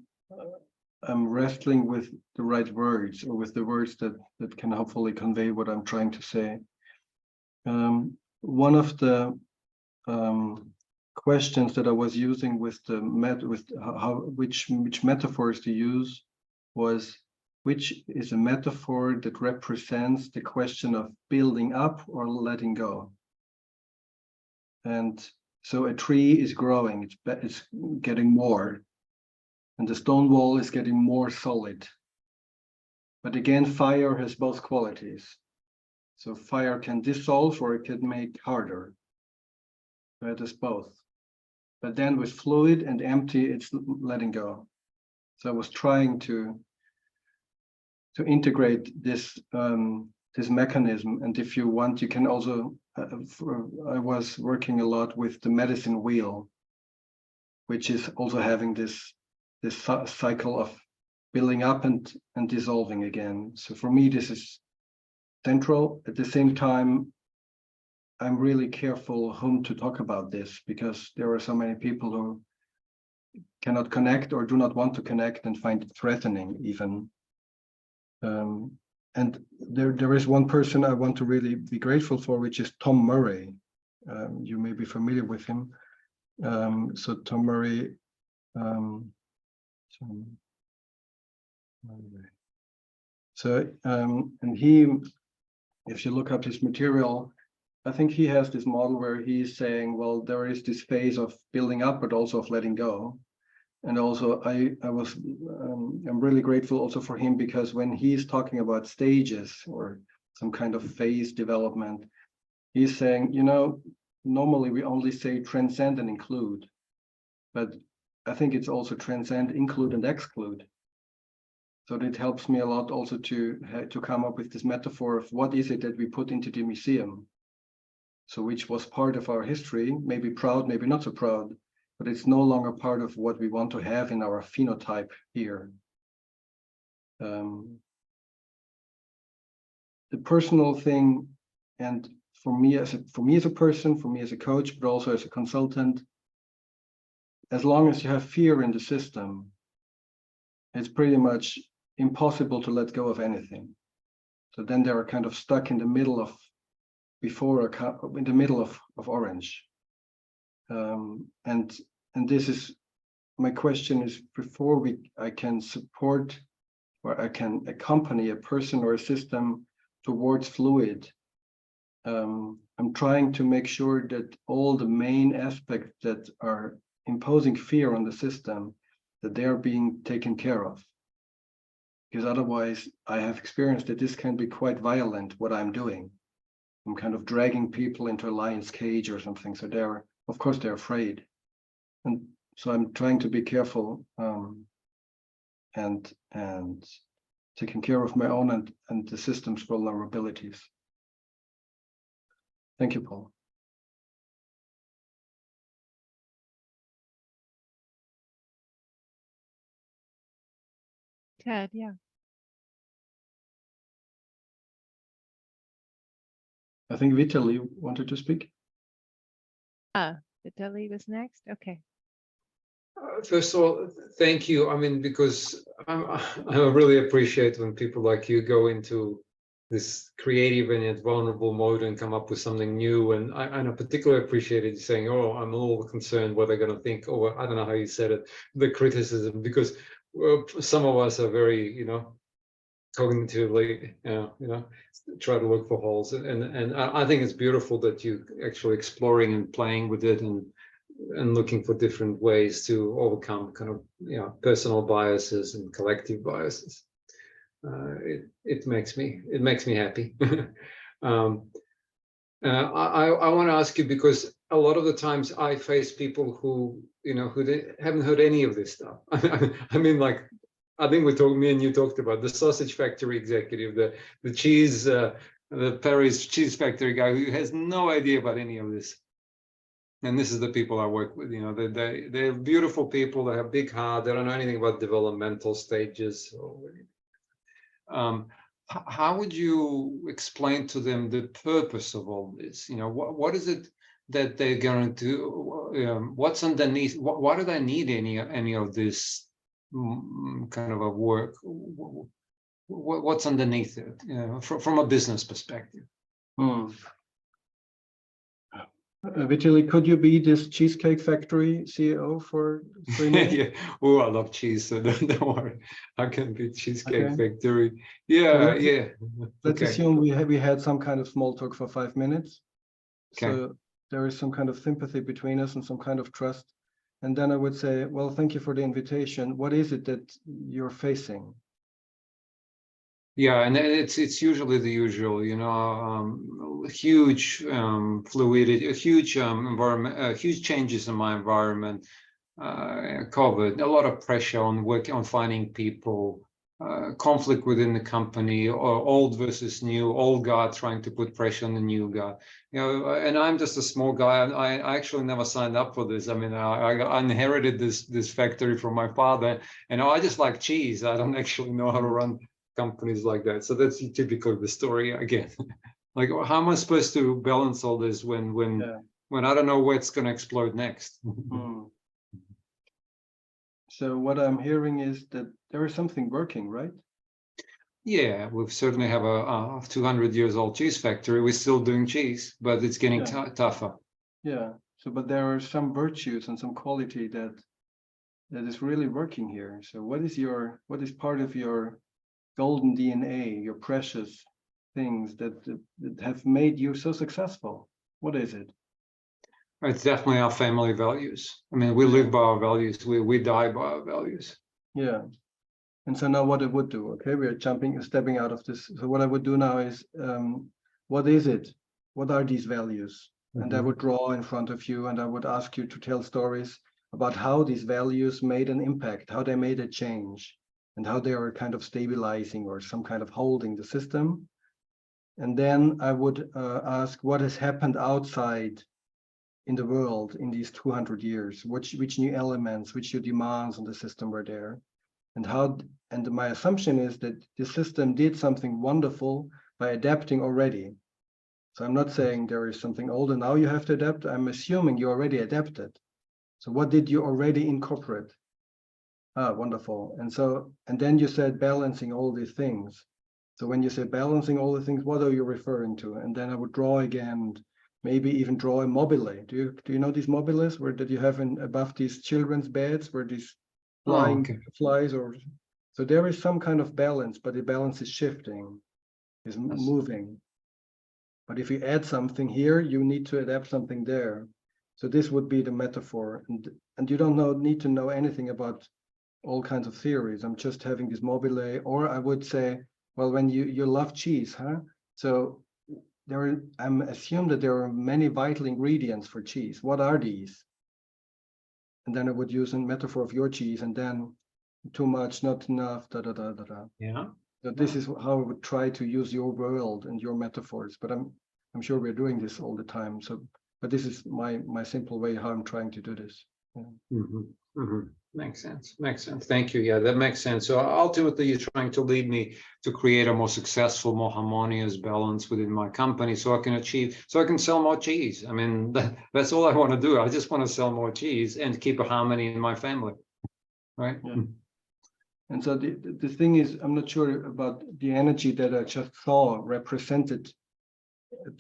wrestling with the right words, or with the words that can hopefully convey what I'm trying to say. One of the questions that I was using with which metaphors to use was, which is a metaphor that represents the question of building up or letting go. And so a tree is growing, it's getting more, and the stone wall is getting more solid. But again, fire has both qualities. So fire can dissolve or it can make harder. So it is both. But then with fluid and empty, it's letting go. So I was trying to integrate this this mechanism. And if you want, you can also, I was working a lot with the medicine wheel, which is also having this cycle of building up and dissolving again. So for me, this is central. At the same time, I'm really careful whom to talk about this, because there are so many people who cannot connect or do not want to connect and find it threatening even. And there is one person I want to really be grateful for, which is Tom Murray. You may be familiar with him. So Tom Murray, and he, if you look up his material, I think he has this model where he's saying, well, there is this phase of building up, but also of letting go. And also I'm really grateful also for him, because when he's talking about stages or some kind of phase development, he's saying, you know, normally we only say transcend and include, but I think it's also transcend, include, and exclude. So that helps me a lot also to come up with this metaphor of what is it that we put into the museum. So which was part of our history, maybe proud, maybe not so proud, but it's no longer part of what we want to have in our phenotype here. The personal thing, and for me as a person, for me as a coach, but also as a consultant, as long as you have fear in the system, it's pretty much impossible to let go of anything. So then they are kind of stuck in the middle of of orange. And this is my question, is before I can support or I can accompany a person or a system towards fluid, I'm trying to make sure that all the main aspects that are imposing fear on the system, that they are being taken care of. Because otherwise, I have experienced that this can be quite violent, what I'm doing. I'm kind of dragging people into a lion's cage or something. So of course, they're afraid. And so I'm trying to be careful and taking care of my own and the system's vulnerabilities. Thank you, Paul. Ted, yeah. I think Vitaly wanted to speak. Vitaly was next. Okay. First of all, thank you. I mean, because I really appreciate when people like you go into this creative and yet vulnerable mode and come up with something new. And I particularly appreciated you saying, "Oh, I'm a little concerned what they're going to think," or I don't know how you said it, the criticism, because some of us are very, cognitively, try to look for holes. And I think it's beautiful that you actually exploring and playing with it and looking for different ways to overcome kind of personal biases and collective biases. It makes me happy. I want to ask you, because a lot of the times I face people who haven't heard any of this stuff. I mean, like, I think me and you talked about the sausage factory executive, the cheese, the Paris cheese factory guy who has no idea about any of this. And this is the people I work with. They're beautiful people. They have big heart. They don't know anything about developmental stages. How would you explain to them the purpose of all this? What is it that they're going to? What's underneath? Why do they need any of this kind of a work? What's underneath it? From a business perspective. Vitaly, could you be this Cheesecake Factory CEO for 3 minutes? Yeah. Oh, I love cheese, so don't worry. I can be Cheesecake Okay. Factory. Yeah, yeah. Let's Okay. assume we had some kind of small talk for 5 minutes. Okay. So there is some kind of sympathy between us and some kind of trust. And then I would say, well, thank you for the invitation. What is it that you're facing? Yeah, and it's usually the usual, huge fluidity, huge environment, huge changes in my environment, COVID, a lot of pressure on finding people, conflict within the company, or old versus new, old guy trying to put pressure on the new guy, and I'm just a small guy. I actually never signed up for this. I mean, I inherited this factory from my father, and I just like cheese. I don't actually know how to run companies like that. So that's typically the story again. Like, how am I supposed to balance all this when I don't know what's going to explode next? So what I'm hearing is that there is something working, right? Yeah, we certainly have a 200 years old cheese factory. We're still doing cheese, but it's getting tougher. Yeah. So, but there are some virtues and some quality that is really working here. So what is part of your golden DNA, your precious things that have made you so successful? What is it? It's definitely our family values. I mean, we live by our values. We die by our values. Yeah. And so now what I would do, okay, we're stepping out of this. So what I would do now is, what is it? What are these values? And I would draw in front of you and I would ask you to tell stories about how these values made an impact, how they made a change, and how they are kind of stabilizing or some kind of holding the system. And then I would ask what has happened outside in the world in these 200 years, which new elements, which new demands on the system were there, and my assumption is that the system did something wonderful by adapting already. So I'm not saying there is something old and now you have to adapt. I'm assuming you already adapted. So what did you already incorporate? Wonderful. And then you said balancing all these things. So when you say balancing all the things, what are you referring to? And then I would draw again, maybe even draw a mobile. Do you know these mobiles that you have above these children's beds where these flying flies so there is some kind of balance, but the balance is shifting, is moving. But if you add something here, you need to adapt something there. So this would be the metaphor. And you don't need to know anything about all kinds of theories. I'm just having this mobile, or I would say, well, when you love cheese, huh? So I'm assumed that there are many vital ingredients for cheese. What are these? And then I would use a metaphor of your cheese, and then too much, not enough, da da da da da. Yeah. So this is how I would try to use your world and your metaphors. But I'm sure we're doing this all the time. So, but this is my simple way how I'm trying to do this. Yeah. Makes sense. Makes sense. Thank you. Yeah, that makes sense. So ultimately, you're trying to lead me to create a more successful, more harmonious balance within my company, so I can sell more cheese. I mean, that's all I want to do. I just want to sell more cheese and keep a harmony in my family, right? Yeah. And so the thing is, I'm not sure about the energy that I just saw represented,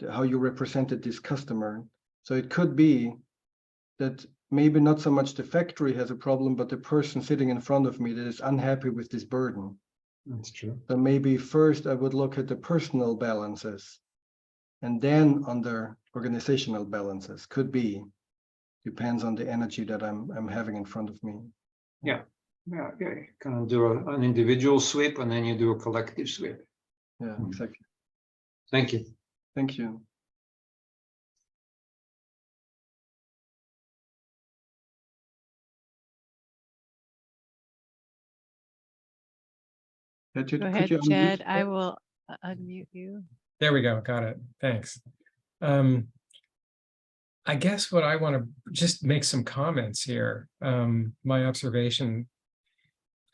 how you represented this customer. So it could be that maybe not so much the factory has a problem, but the person sitting in front of me that is unhappy with this burden. That's true. So maybe first I would look at the personal balances, and then on the organizational balances. Could be, depends on the energy that I'm having in front of me. Yeah. Yeah. You kind of do an individual sweep, and then you do a collective sweep. Yeah, exactly. Thank you. Thank you. Go ahead, you Jed. unmute? I will unmute you. There we go. Got it. Thanks. I guess what I want to just make some comments here. My observation,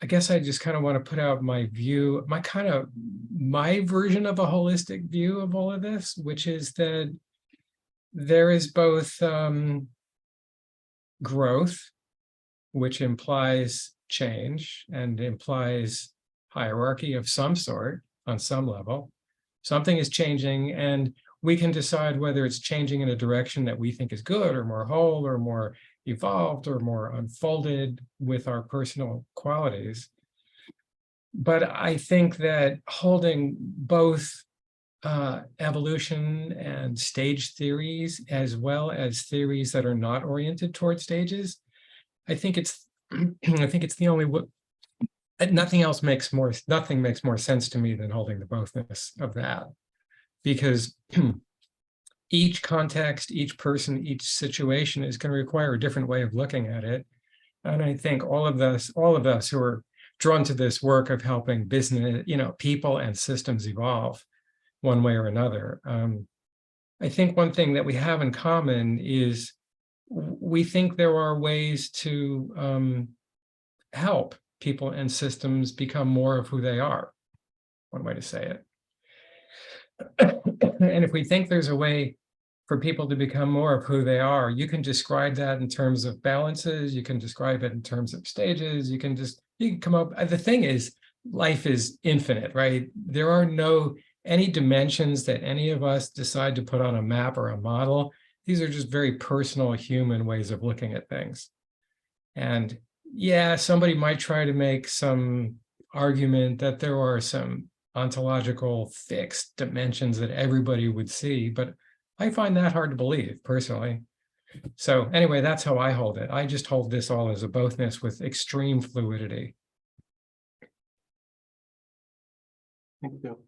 I guess I just kind of want to put out my view, my version of a holistic view of all of this, which is that there is both growth, which implies change and implies hierarchy of some sort on some level. Something is changing, and we can decide whether it's changing in a direction that we think is good or more whole or more evolved or more unfolded with our personal qualities. But I think that holding both evolution and stage theories, as well as theories that are not oriented toward stages, I think it's the only way. Nothing makes more sense to me than holding the bothness of that, because each context, each person, each situation is going to require a different way of looking at it. And I think all of us who are drawn to this work of helping business, people and systems evolve one way or another. I think one thing that we have in common is we think there are ways to help people and systems become more of who they are, one way to say it. And if we think there's a way for people to become more of who they are, you can describe that in terms of balances, you can describe it in terms of stages, you can come up, the thing is, life is infinite, right? There are any dimensions that any of us decide to put on a map or a model. These are just very personal human ways of looking at things. And yeah, somebody might try to make some argument that there are some ontological fixed dimensions that everybody would see, but I find that hard to believe personally. So anyway, that's how I hold it. I just hold this all as a bothness with extreme fluidity. Thank you.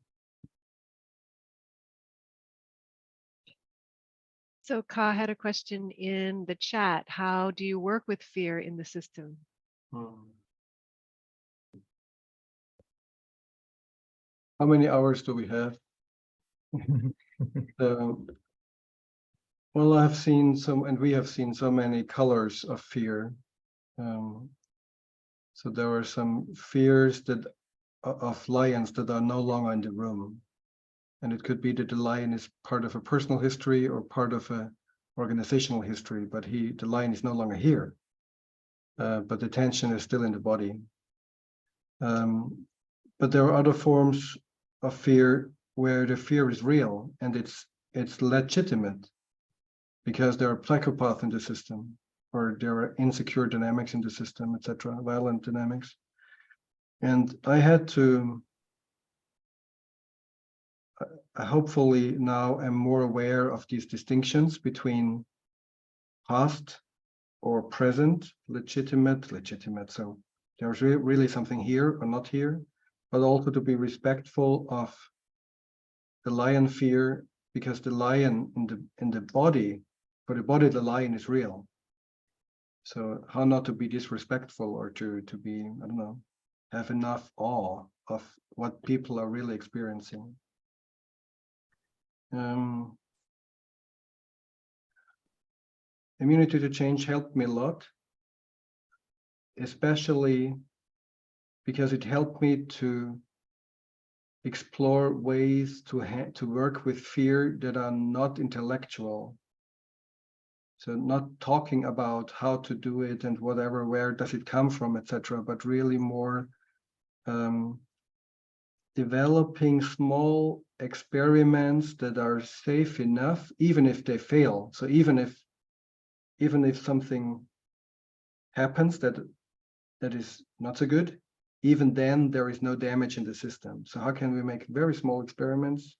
So Ka had a question in the chat. How do you work with fear in the system? How many hours do we have? Well, I have seen and we have seen so many colors of fear. So there are some fears of lions that are no longer in the room. And it could be that the lion is part of a personal history or part of a organizational history, but the lion is no longer here. But the tension is still in the body. But there are other forms of fear where the fear is real and it's legitimate, because there are psychopaths in the system, or there are insecure dynamics in the system, etc., violent dynamics. And I hopefully now am more aware of these distinctions between past or present, legitimate. So there's really something here or not here, but also to be respectful of the lion fear because the lion in the body, for the body, the lion is real. So how not to be disrespectful or to be, I don't know, have enough awe of what people are really experiencing. Immunity to change helped me a lot, especially because it helped me to explore ways to work with fear that are not intellectual. So not talking about how to do it and whatever, where does it come from, etc., but really more developing small experiments that are safe enough, even if they fail. So even if something happens that is not so good, even then there is no damage in the system. So how can we make very small experiments?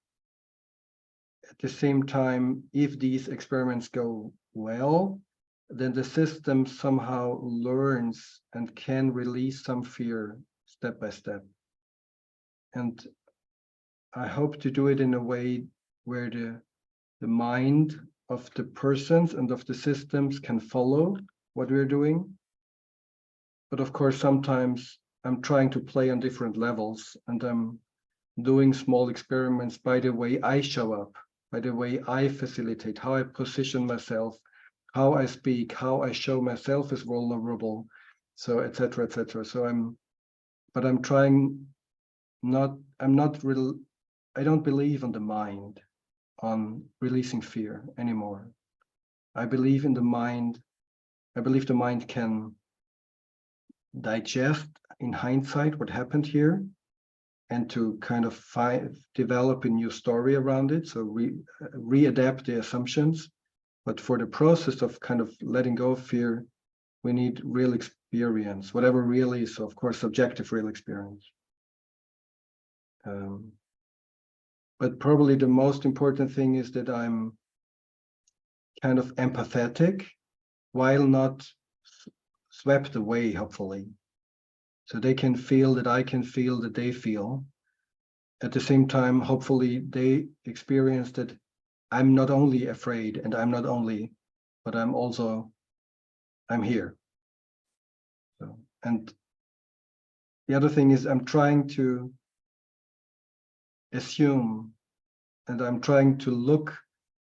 At the same time, if these experiments go well, then the system somehow learns and can release some fear step by step. And I hope to do it in a way where the mind of the persons and of the systems can follow what we're doing. But of course, sometimes I'm trying to play on different levels, and I'm doing small experiments by the way I show up, by the way I facilitate, how I position myself, how I speak, how I show myself as vulnerable, so etc., etc. So I'm trying not, I don't believe on the mind, on releasing fear anymore. I believe in the mind. I believe the mind can digest in hindsight what happened here and to kind of develop a new story around it. So readapt the assumptions. But for the process of kind of letting go of fear, we need real experience, whatever real is, of course, subjective real experience. But probably the most important thing is that I'm kind of empathetic while not swept away, hopefully. So they can feel that I can feel that they feel. At the same time, hopefully they experience that I'm not only afraid and but I'm here. So, and the other thing is I'm trying to assume and I'm trying to look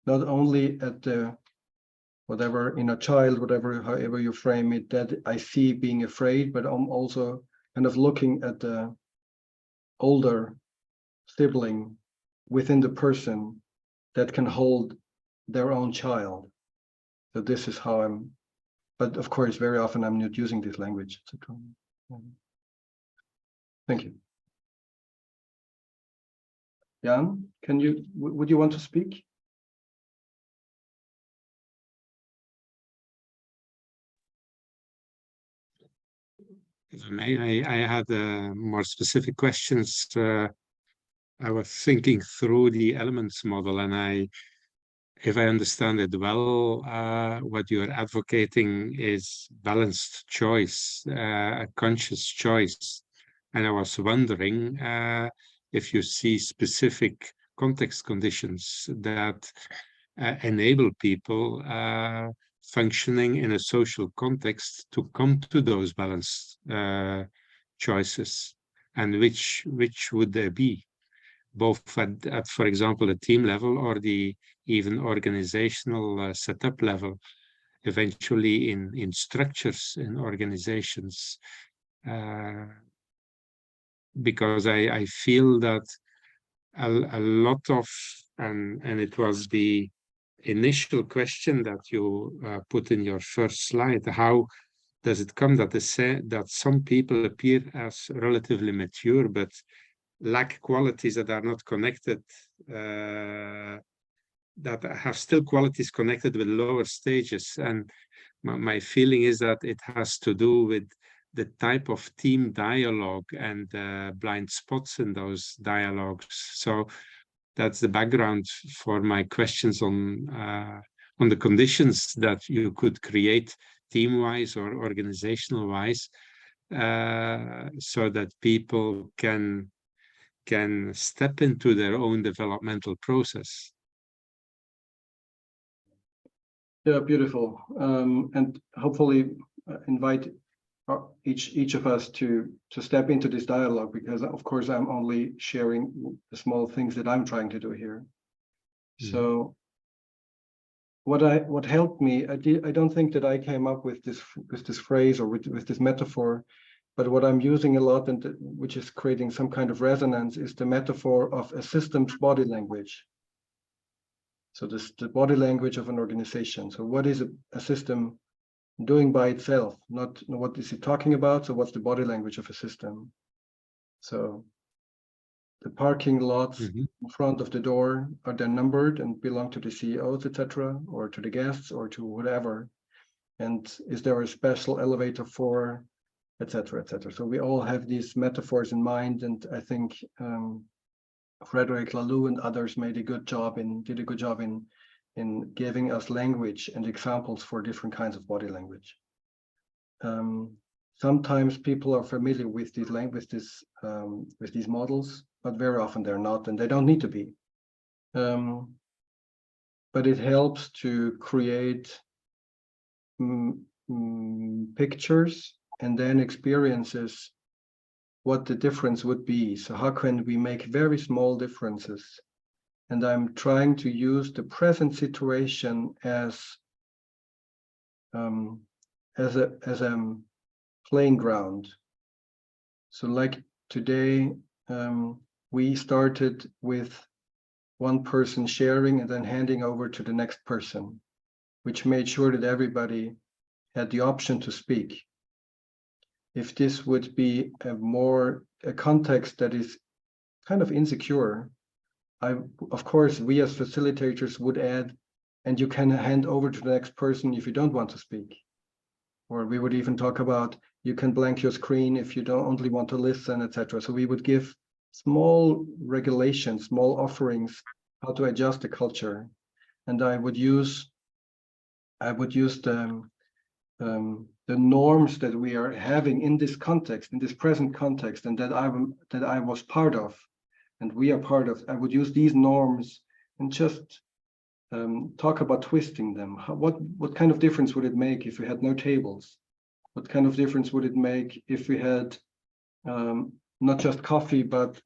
not only at the whatever in a child, whatever, however you frame it, that I see being afraid, but I'm also kind of looking at the older sibling within the person that can hold their own child. So this is how but of course, very often I'm not using this language. Thank you. Jan, would you want to speak? I had more specific questions. I was thinking through the elements model, and if I understand it well, what you're advocating is balanced choice, a conscious choice. And I was wondering if you see specific context conditions that enable people functioning in a social context to come to those balanced choices, and which would they be, both at for example, the team level or the even organizational setup level, eventually in structures in organizations, because I feel that a lot of, and it was the initial question that you put in your first slide, how does it come that that some people appear as relatively mature but lack qualities that are not connected, that have still qualities connected with lower stages? And my feeling is that it has to do with the type of team dialogue and blind spots in those dialogues. So that's the background for my questions on the conditions that you could create team-wise or organizational-wise, so that people can step into their own developmental process. Yeah, beautiful. And hopefully invite each of us to step into this dialogue, because of course I'm only sharing the small things that I'm trying to do here. So what helped me, I don't think that I came up with this phrase or with this metaphor, but what I'm using a lot, and which is creating some kind of resonance, is the metaphor of a system's body language. So this the body language of an organization. So what is a system doing by itself? Not what is it talking about? So what's the body language of a system? So the parking lots in front of the door, are they numbered and belong to the CEOs, etc., or to the guests, or to whatever? And is there a special elevator for, etc., etc.? So we all have these metaphors in mind, and I think Frederick Laloux and others did a good job in giving us language and examples for different kinds of body language. Sometimes people are familiar with these with these models, but very often they're not, and they don't need to be. But it helps to create pictures and then experiences what the difference would be. So how can we make very small differences? And I'm trying to use the present situation as a playing ground. So like today, we started with one person sharing and then handing over to the next person, which made sure that everybody had the option to speak. If this would be a context that is kind of insecure, of course, we as facilitators would add, and you can hand over to the next person if you don't want to speak. Or we would even talk about, you can blank your screen if you don't only want to listen, etc. So we would give small regulations, small offerings, how to adjust the culture. And I would use the norms that we are having in this context, in this present context, and that I was part of, and we are part of. I would use these norms and just talk about twisting them. What kind of difference would it make if we had no tables? What kind of difference would it make if we had not just coffee, but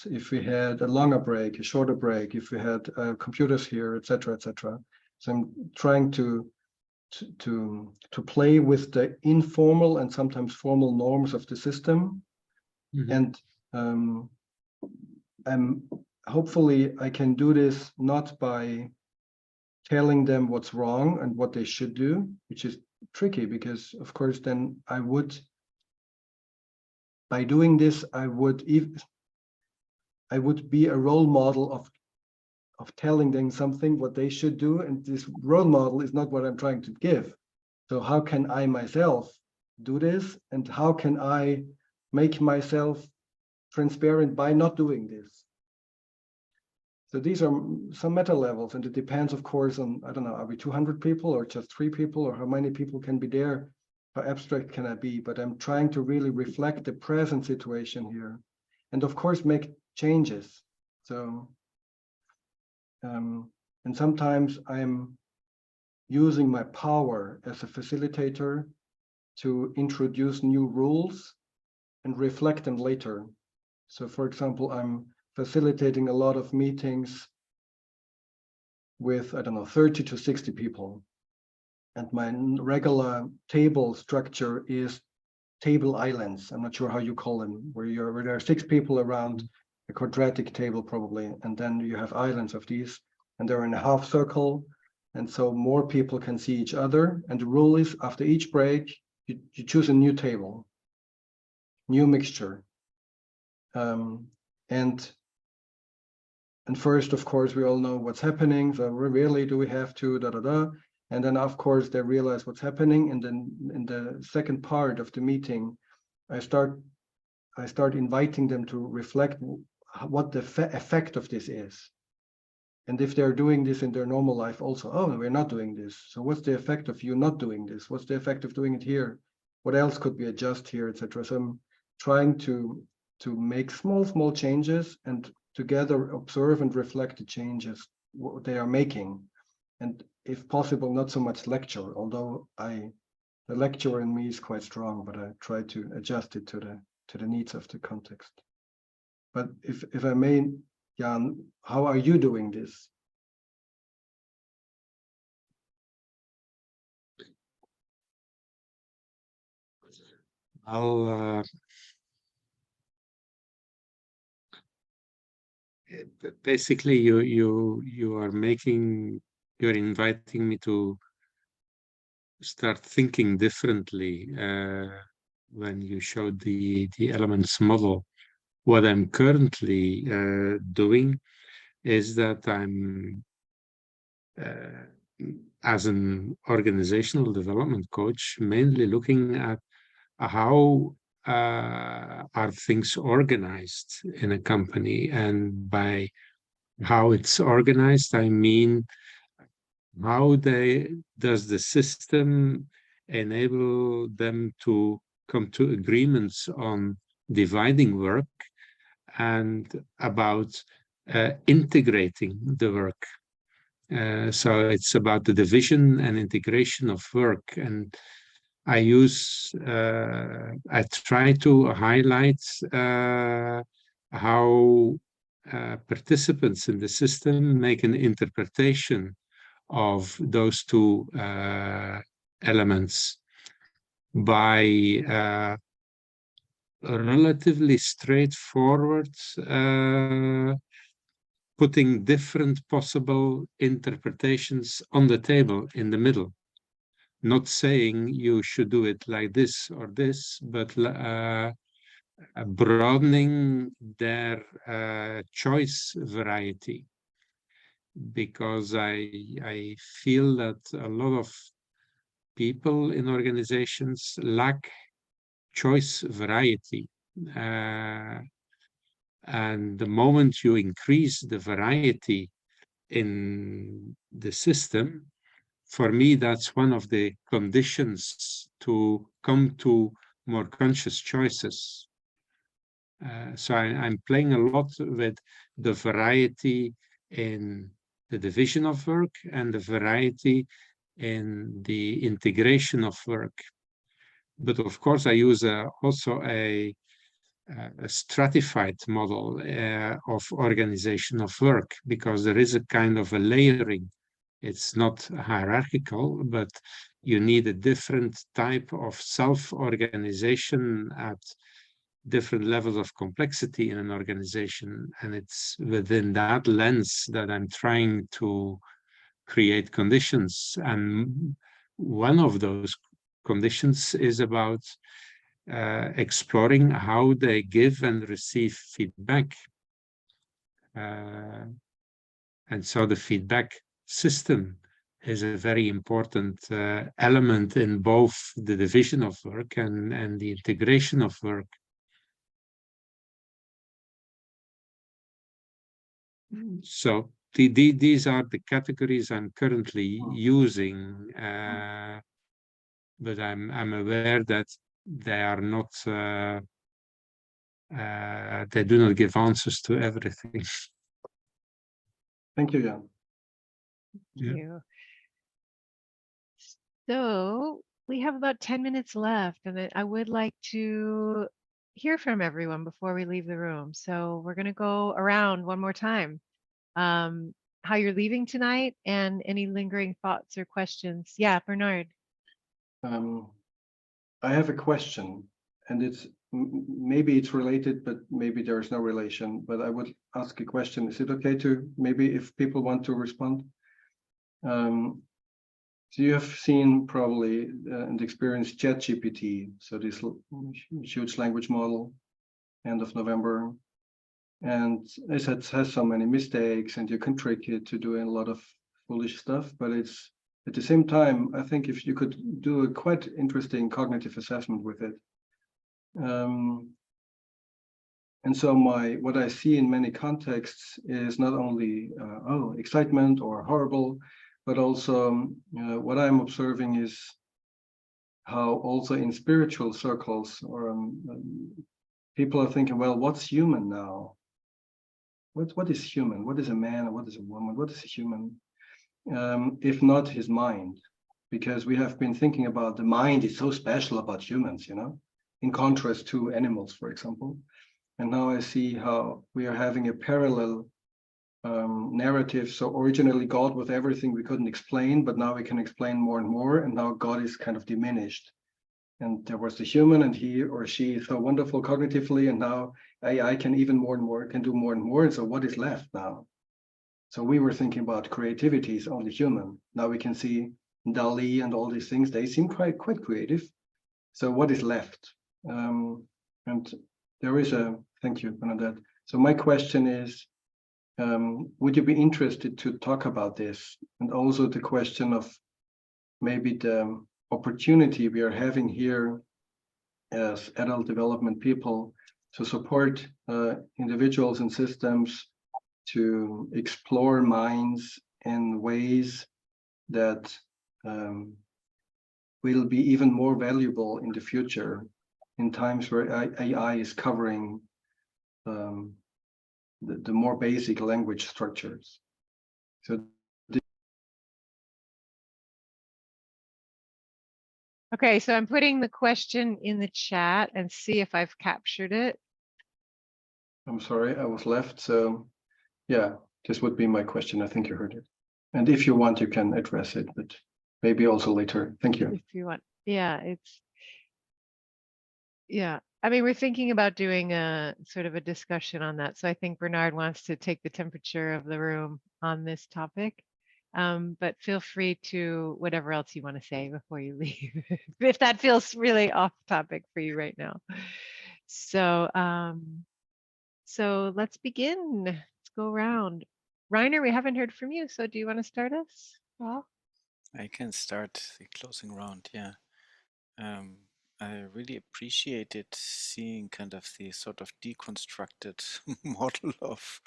if we had a longer break, a shorter break, if we had computers here, etc., etc. So I'm trying to play with the informal and sometimes formal norms of the system, and hopefully I can do this not by telling them what's wrong and what they should do, which is tricky, because of course then by doing this I would be a role model of telling them something what they should do, and this role model is not what I'm trying to give. So how can I myself do this, and how can I make myself transparent by not doing this? So these are some meta levels, and it depends, of course, on, I don't know, are we 200 people or just 3 people, or how many people can be there? How abstract can I be? But I'm trying to really reflect the present situation here, and of course make changes. So and sometimes I'm using my power as a facilitator to introduce new rules and reflect them later. So for example, I'm facilitating a lot of meetings with, I don't know, 30 to 60 people. And my regular table structure is table islands. I'm not sure how you call them, where there are 6 people around a quadratic table probably, and then you have islands of these, and they're in a half circle, and so more people can see each other. And the rule is, after each break, you choose a new table, new mixture, and first, of course, we all know what's happening. So really, do we have to and then of course they realize what's happening, and then in the second part of the meeting, I start inviting them to reflect what the effect of this is. And if they're doing this in their normal life also, oh, we're not doing this. So what's the effect of you not doing this? What's the effect of doing it here? What else could we adjust here, etc. So I'm trying to make small changes and together observe and reflect the changes what they are making. and if possible, not so much lecture, although the lecturer in me is quite strong, but I try to adjust it to the needs of the context. But if I may, Jan, how are you doing this? I'll basically you're inviting me to start thinking differently when you showed the elements model. What I'm currently doing is that I'm as an organizational development coach mainly looking at how are things organized in a company, and by how it's organized I mean how does the system enable them to come to agreements on dividing work and about integrating the work. So it's about the division and integration of work, and I try to highlight how participants in the system make an interpretation of those two elements by relatively straightforward putting different possible interpretations on the table in the middle. Not saying you should do it like this or this, but broadening their choice variety. Because I feel that a lot of people in organizations lack choice variety. And the moment you increase the variety in the system, for me, that's one of the conditions to come to more conscious choices. So I'm playing a lot with the variety in the division of work and the variety in the integration of work. But of course, I use also a stratified model of organization of work, because there is a kind of a layering. It's not hierarchical, but you need a different type of self-organization at different levels of complexity in an organization. And it's within that lens that I'm trying to create conditions. And one of those conditions is about exploring how they give and receive feedback. And so the feedback system is a very important element in both the division of work and the integration of work. So these are the categories I'm currently using, but I'm aware that they are not, they do not give answers to everything. Thank you, Jan. Thank you. So we have about 10 minutes left, and I would like to hear from everyone before we leave the room. So we're going to go around one more time. How you're leaving tonight and any lingering thoughts or questions. Yeah, Bernhard. I have a question, and it's maybe it's related, but maybe there is no relation. But I would ask a question. Is it okay to maybe if people want to respond? So you have seen probably and experienced ChatGPT, so this huge language model, end of November, and it has so many mistakes, and you can trick it to doing a lot of foolish stuff. But it's at the same time, I think if you could do a quite interesting cognitive assessment with it. And so what I see in many contexts is not only excitement or horrible, but also what I'm observing is how also in spiritual circles or people are thinking, well, what's human now? What is human? What is a man? What is a woman? What is a human? if not his mind, because we have been thinking about the mind is so special about humans, you know, in contrast to animals, for example. And now I see how we are having a parallel narrative. So originally God was everything we couldn't explain, but now we can explain more and more, and now God is kind of diminished. And there was the human, and he or she is so wonderful cognitively, and now AI can even more and more, can do more and more. And so what is left now? So we were thinking about creativity is only human. Now we can see Dali and all these things, they seem quite creative. So what is left? And there is thank you, Bernhard. So my question is, would you be interested to talk about this? And also the question of maybe the opportunity we are having here as adult development people to support individuals and systems to explore minds in ways that will be even more valuable in the future, in times where AI is covering the more basic language structures. So Okay, so I'm putting the question in the chat and see if I've captured it. I'm sorry, I was left. So yeah, this would be my question. I think you heard it. And if you want, you can address it, but maybe also later. Thank you. If you want. Yeah, I mean, we're thinking about doing a sort of a discussion on that. So I think Bernhard wants to take the temperature of the room on this topic. But feel free to whatever else you want to say before you leave, if that feels really off topic for you right now. So, so let's begin. Let's go around. Reiner, we haven't heard from you. So do you want to start us? Well, I can start the closing round, yeah. I really appreciated seeing kind of the sort of deconstructed model of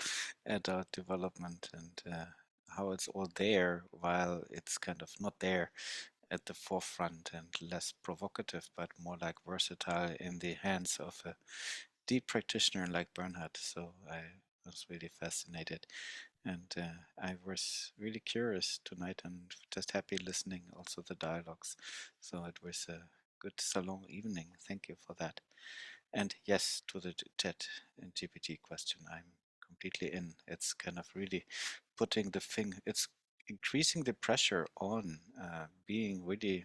adult development and how it's all there while it's kind of not there at the forefront and less provocative, but more like versatile in the hands of a deep practitioner like Bernhard. So I was really fascinated. And I was really curious tonight and just happy listening also the dialogues. So it was a good Salon evening. Thank you for that. And yes, to the chat and GPT question, I'm completely in. It's kind of really putting the thing, it's increasing the pressure on being really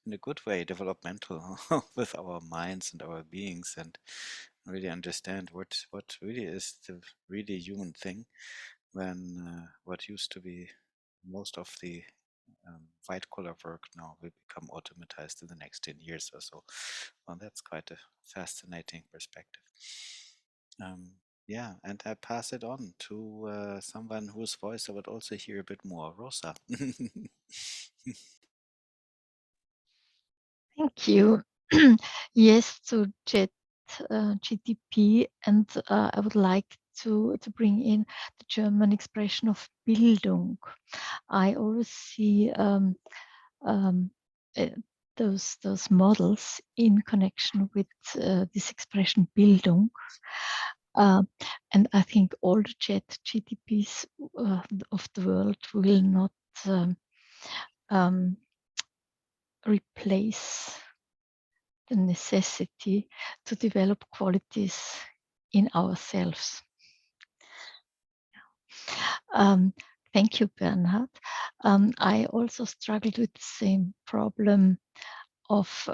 in a good way developmental with our minds and our beings and really understand what really is the really human thing when what used to be most of the white collar work now will become automatized in the next 10 years or so. Well, that's quite a fascinating perspective. Yeah, and I pass it on to someone whose voice I would also hear a bit more, Rosa. Thank you. Yes, to GTP, and I would like to bring in the German expression of Bildung. I always see those models in connection with this expression Bildung. And I think all the chat GTPs of the world will not replace the necessity to develop qualities in ourselves. Thank you, Bernhard. I also struggled with the same problem of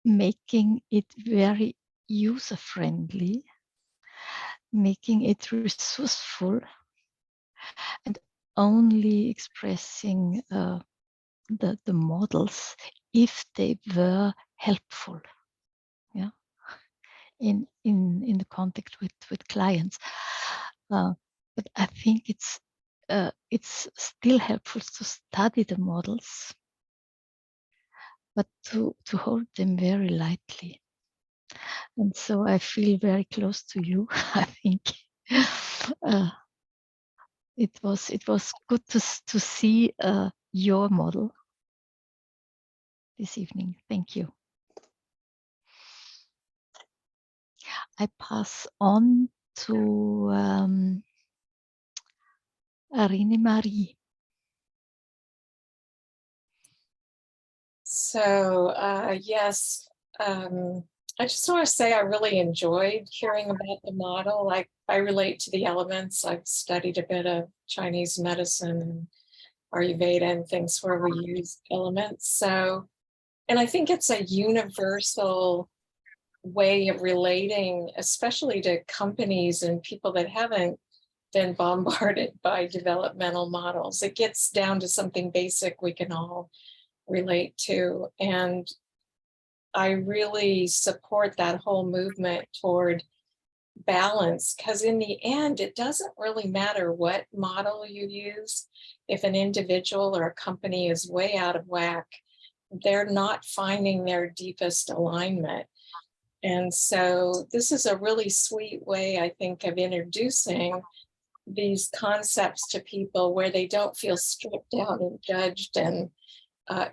making it very user-friendly, making it resourceful, and only expressing the models if they were helpful, yeah, in the contact with clients. But I think it's still helpful to study the models, but to hold them very lightly. And so I feel very close to you. I think it was good to see your model this evening. Thank you. I pass on to Rene Marie. So, yes, I just want to say I really enjoyed hearing about the model. I relate to the elements. I've studied a bit of Chinese medicine and Ayurveda and things where we use elements. So, and I think it's a universal way of relating, especially to companies and people that haven't been bombarded by developmental models. It gets down to something basic we can all relate to. And I really support that whole movement toward balance, because in the end, it doesn't really matter what model you use. If an individual or a company is way out of whack, they're not finding their deepest alignment. And so this is a really sweet way, I think, of introducing these concepts to people where they don't feel stripped down and judged, and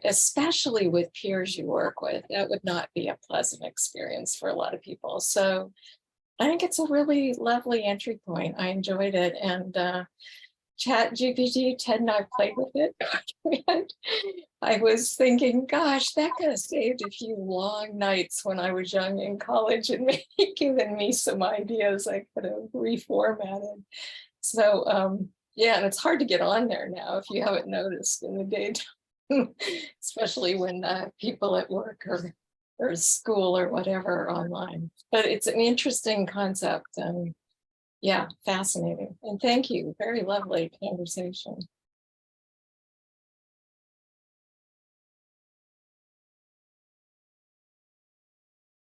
especially with peers you work with. That would not be a pleasant experience for a lot of people. So I think it's a really lovely entry point. I enjoyed it. And ChatGPT, Ted and I played with it. And I was thinking, gosh, that could have saved a few long nights when I was young in college and maybe given me some ideas I could have reformatted. So yeah, and it's hard to get on there now if you haven't noticed in the daytime, especially when people at work or school or whatever are online. But it's an interesting concept and yeah, fascinating. And thank you. Very lovely conversation.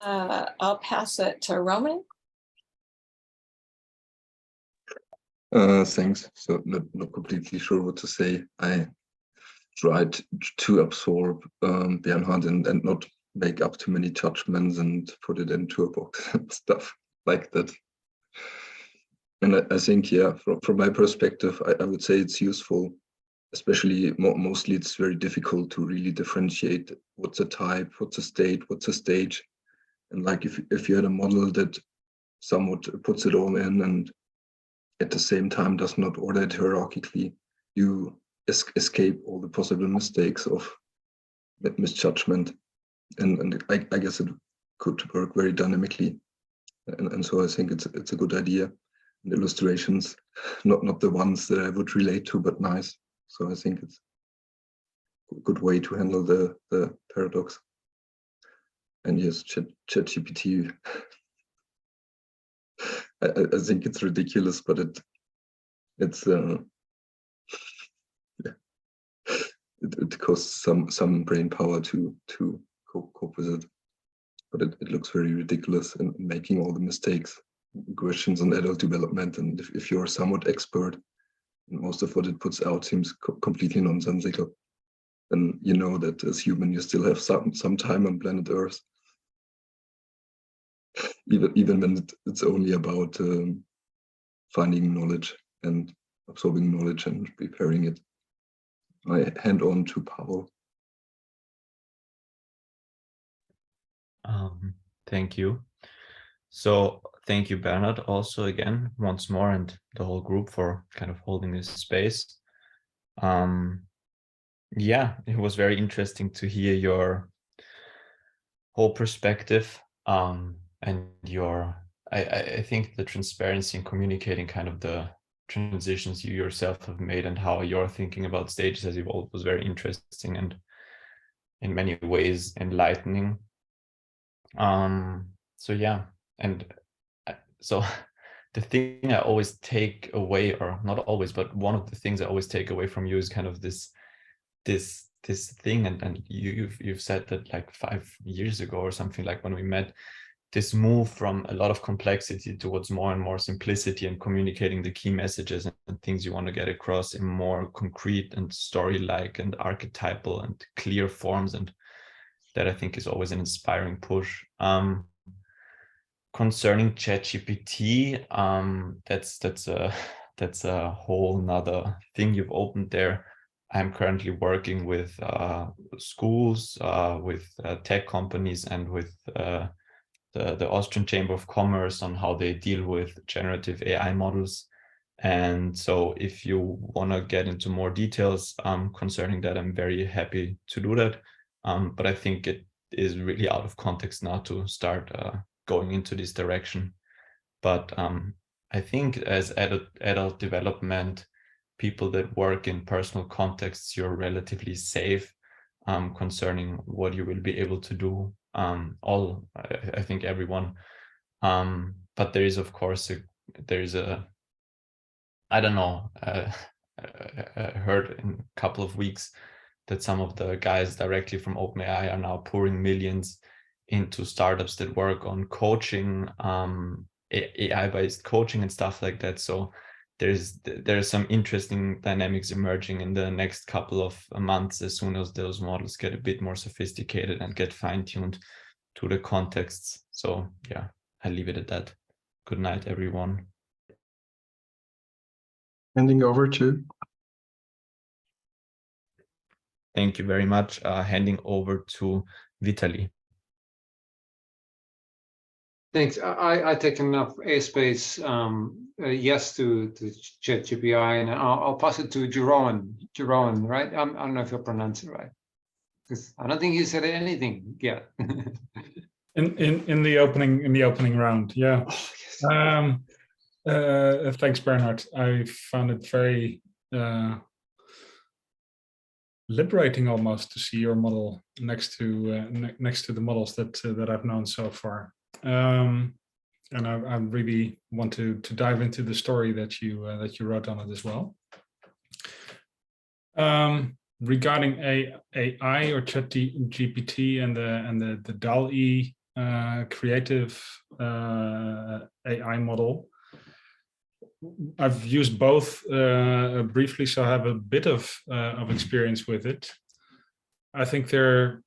I'll pass it to Roman. Thanks. So not completely sure what to say. I tried to absorb Bernhard and not make up too many judgments and put it into a box and stuff like that. And I think, yeah, from my perspective, I would say it's useful, especially mostly it's very difficult to really differentiate what's a type, what's a state, what's a stage. And like if you had a model that somewhat puts it all in and at the same time does not order it hierarchically, you escape all the possible mistakes of misjudgment. And I guess it could work very dynamically. And so I think it's a good idea. And illustrations, not the ones that I would relate to, but nice. So I think it's a good way to handle the paradox. And yes, ChatGPT, I think it's ridiculous, but it costs some brain power to cope with it. But it looks very ridiculous in making all the mistakes, questions on adult development. And if you're somewhat expert, most of what it puts out seems completely nonsensical, then you know that as human you still have some time on planet Earth. Even when it's only about finding knowledge and absorbing knowledge and preparing it. I hand on to Paul. Thank you. So thank you, Bernhard, also again, once more, and the whole group for kind of holding this space. Yeah, it was very interesting to hear your whole perspective. And I think the transparency in communicating kind of the transitions you yourself have made and how you're thinking about stages has evolved was very interesting and in many ways enlightening. So yeah, and so the thing I always take away, or not always, but one of the things I always take away from you is kind of this thing, and you've said that like 5 years ago or something, like when we met, this move from a lot of complexity towards more and more simplicity and communicating the key messages and things you want to get across in more concrete and story-like and archetypal and clear forms. And that I think is always an inspiring push. Concerning ChatGPT, that's a whole nother thing you've opened there. I'm currently working with schools, with tech companies, and with the Austrian Chamber of Commerce on how they deal with generative AI models. And so if you want to get into more details concerning that, I'm very happy to do that. But I think it is really out of context now to start going into this direction. But I think as adult development, people that work in personal contexts, you're relatively safe concerning what you will be able to do. I think everyone. But there is, of course, I don't know, I heard in a couple of weeks that some of the guys directly from OpenAI are now pouring millions into startups that work on coaching, AI-based coaching and stuff like that. So there's some interesting dynamics emerging in the next couple of months as soon as those models get a bit more sophisticated and get fine-tuned to the contexts. So yeah, I'll leave it at that. Good night, everyone. Handing over to. Thank you very much. Handing over to Vitaly. Thanks. I take enough airspace, yes, to ChatGPT, and I'll pass it to Jeroen. Jeroen, right? I don't know if you pronounce it right, because I don't think he said anything yet. in the opening round, yeah. Oh, yes. Thanks, Bernhard. I found it very liberating almost to see your model next to the models that I've known so far. And I really want to dive into the story that you wrote on it as well. Regarding AI or ChatGPT and the DALL-E creative AI model, I've used both briefly, so I have a bit of experience with it. I think they're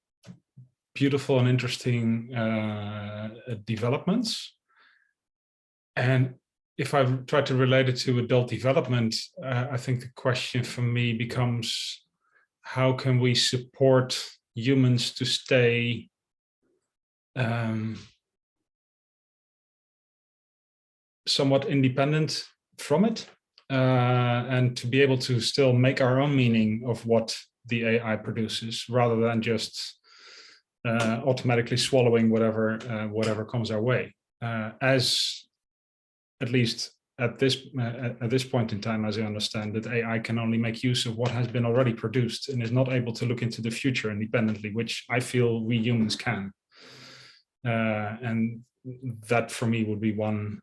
beautiful and interesting developments. And if I try to relate it to adult development, I think the question for me becomes, how can we support humans to stay somewhat independent from it, and to be able to still make our own meaning of what the AI produces, rather than just automatically swallowing whatever comes our way. As at least at this point in time, as I understand it, AI can only make use of what has been already produced and is not able to look into the future independently, which I feel we humans can. And that for me would be one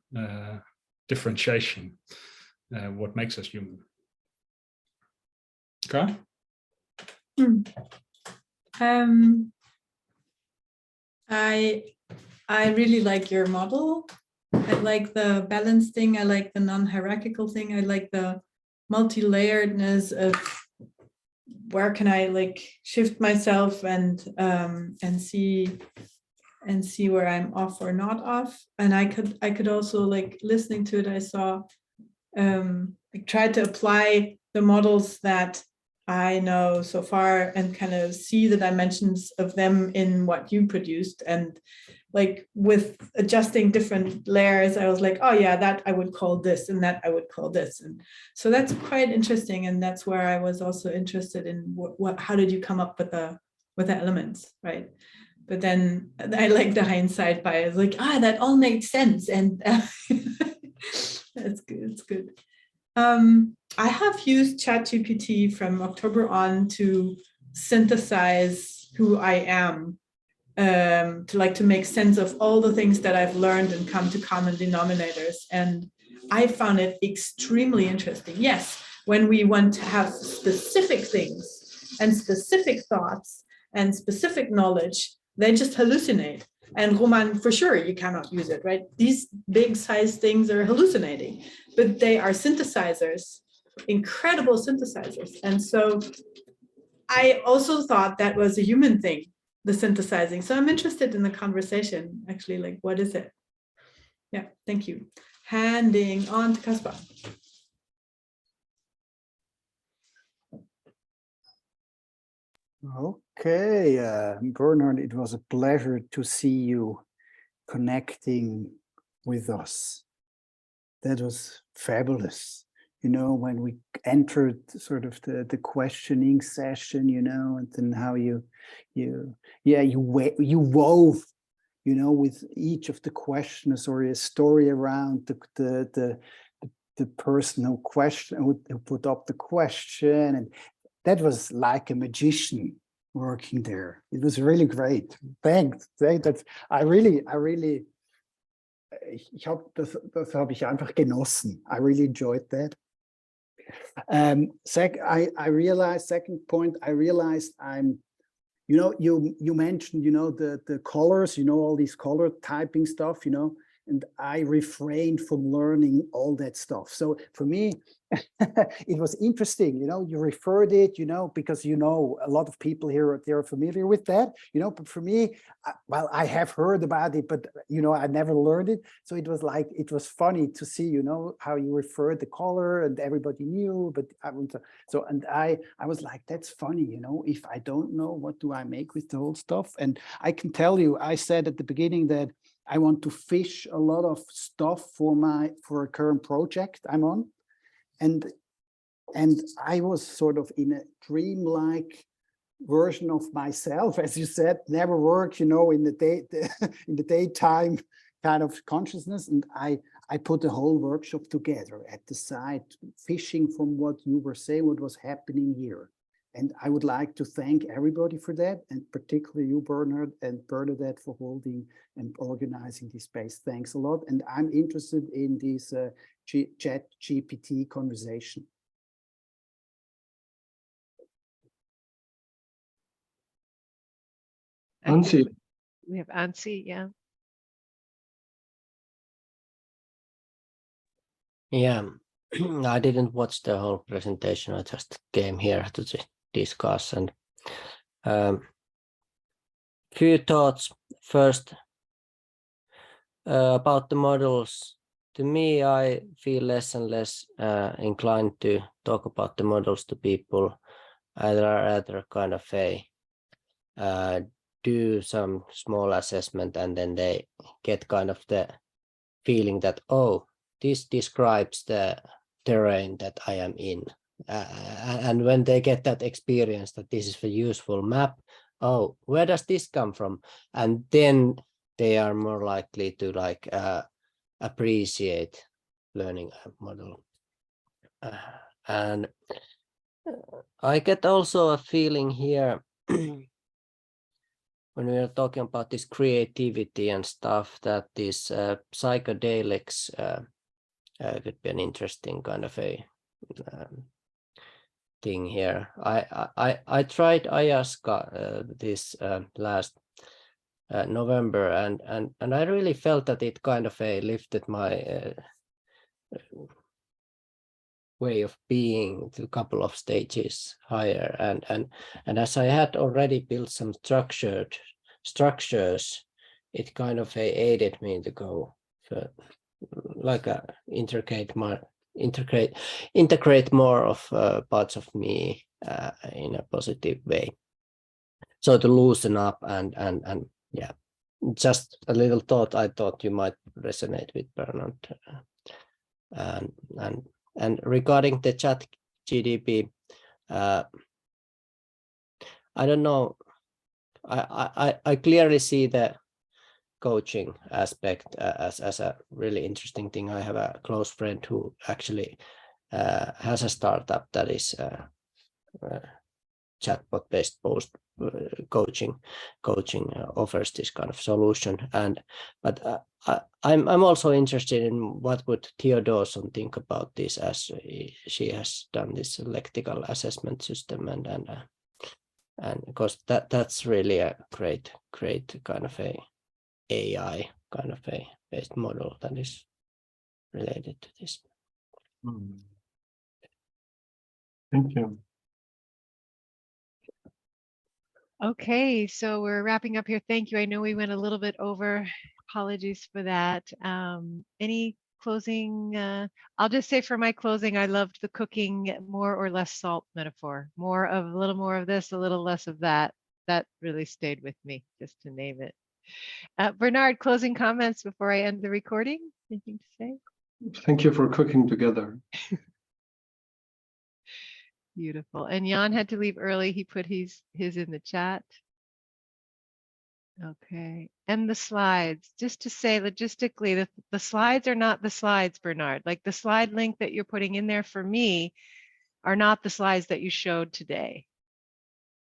differentiation, what makes us human. Okay. I really like your model. I like the balance thing. I like the non-hierarchical thing. I like the multi-layeredness of where can I like shift myself and see where I'm off or not off. And I could also, like, listening to it, I saw I tried to apply the models that I know so far and kind of see the dimensions of them in what you produced. And like with adjusting different layers, I was like, oh yeah, that I would call this and that I would call this. And so that's quite interesting. And that's where I was also interested in how did you come up with the elements, right? But then I like the hindsight bias, like, that all makes sense. And that's good, it's good. I have used ChatGPT from October on to synthesize who I am, to make sense of all the things that I've learned and come to common denominators. And I found it extremely interesting. Yes, when we want to have specific things and specific thoughts and specific knowledge, they just hallucinate. And Roman, for sure, you cannot use it, right? These big size things are hallucinating, but they are synthesizers, incredible synthesizers. And so I also thought that was a human thing, the synthesizing. So I'm interested in the conversation, actually, like, what is it? Yeah, thank you. Handing on to Caspar. Okay, Bernhard, it was a pleasure to see you connecting with us. That was fabulous. you know, when we entered sort of the questioning session, you know, and then how you wove, you know, with each of the questioners or a story around the person who put up the question, and that was like a magician working there. It was really great. Thanks. That's, I really, das habe ich einfach genossen. I really enjoyed that. I realized, second point, I realized I'm, you know, you mentioned, you know, the colors, you know, all these color typing stuff, you know, and I refrained from learning all that stuff. So for me, it was interesting, you know, you referred it, you know, because, you know, a lot of people here, they're familiar with that, you know, but for me, well, I have heard about it, but, you know, I never learned it. So it was like, it was funny to see, you know, how you referred the color and everybody knew, but I was like, that's funny, you know, if I don't know, what do I make with the whole stuff? And I can tell you, I said at the beginning that I want to fish a lot of stuff for a current project I'm on. And I was sort of in a dreamlike version of myself, as you said, never work, you know, in the daytime kind of consciousness. And I put a whole workshop together at the site, fishing from what you were saying, what was happening here. And I would like to thank everybody for that, and particularly you, Bernhard, and Bernadette for holding and organizing this space. Thanks a lot. And I'm interested in this chat GPT conversation. Ansi, We have Ansi, yeah. Yeah, I didn't watch the whole presentation. I just came here to discuss, and few thoughts. First, about the models. To me, I feel less and less inclined to talk about the models to people. I'd rather kind of do some small assessment, and then they get kind of the feeling that, oh, this describes the terrain that I am in. And when they get that experience that this is a useful map, oh, where does this come from? And then they are more likely to like appreciate learning a model. And I get also a feeling here when we are talking about this creativity and stuff, that this psychedelics could be an interesting kind of a thing here. I tried ayahuasca this last November, and I really felt that it kind of lifted my way of being to a couple of stages higher, and as I had already built some structures, it kind of aided me to go for like integrate more of parts of me in a positive way. So to loosen up and yeah, just a little thought. I thought you might resonate with Bernhard. And regarding the chat GDP, I don't know. I clearly see the coaching aspect as a really interesting thing. I have a close friend who actually has a startup that is chatbot-based post coaching offers this kind of solution. But I'm also interested in what would Theo Dawson think about this, as she has done this lectical assessment system, and because that's really a great kind of a AI kind of a based model that is related to this. Thank you. Okay, so we're wrapping up here. Thank you. I know we went a little bit over. Apologies for that. Any closing? I'll just say for my closing, I loved the cooking more or less salt metaphor. A little more of this, a little less of that. That really stayed with me, just to name it. Bernhard, closing comments before I end the recording? Anything to say? Thank you for cooking together. Beautiful. And Jan had to leave early. He put his in the chat. Okay. And the slides, just to say logistically, the slides are not the slides, Bernhard. Like the slide link that you're putting in there for me are not the slides that you showed today.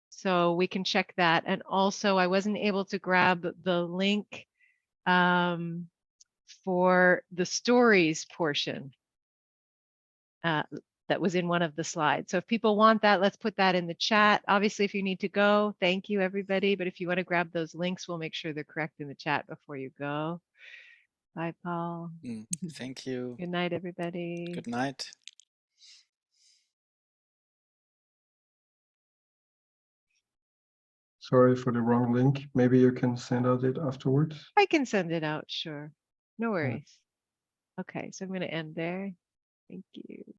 So we can check that. And also I wasn't able to grab the link for the stories portion that was in one of the slides. So if people want that, let's put that in the chat. Obviously, if you need to go, thank you, everybody. But if you want to grab those links, we'll make sure they're correct in the chat before you go. Bye, Paul. Thank you. Good night, everybody. Good night. Sorry for the wrong link. Maybe you can send out it afterwards. I can send it out, sure. No worries. Okay, so I'm going to end there. Thank you.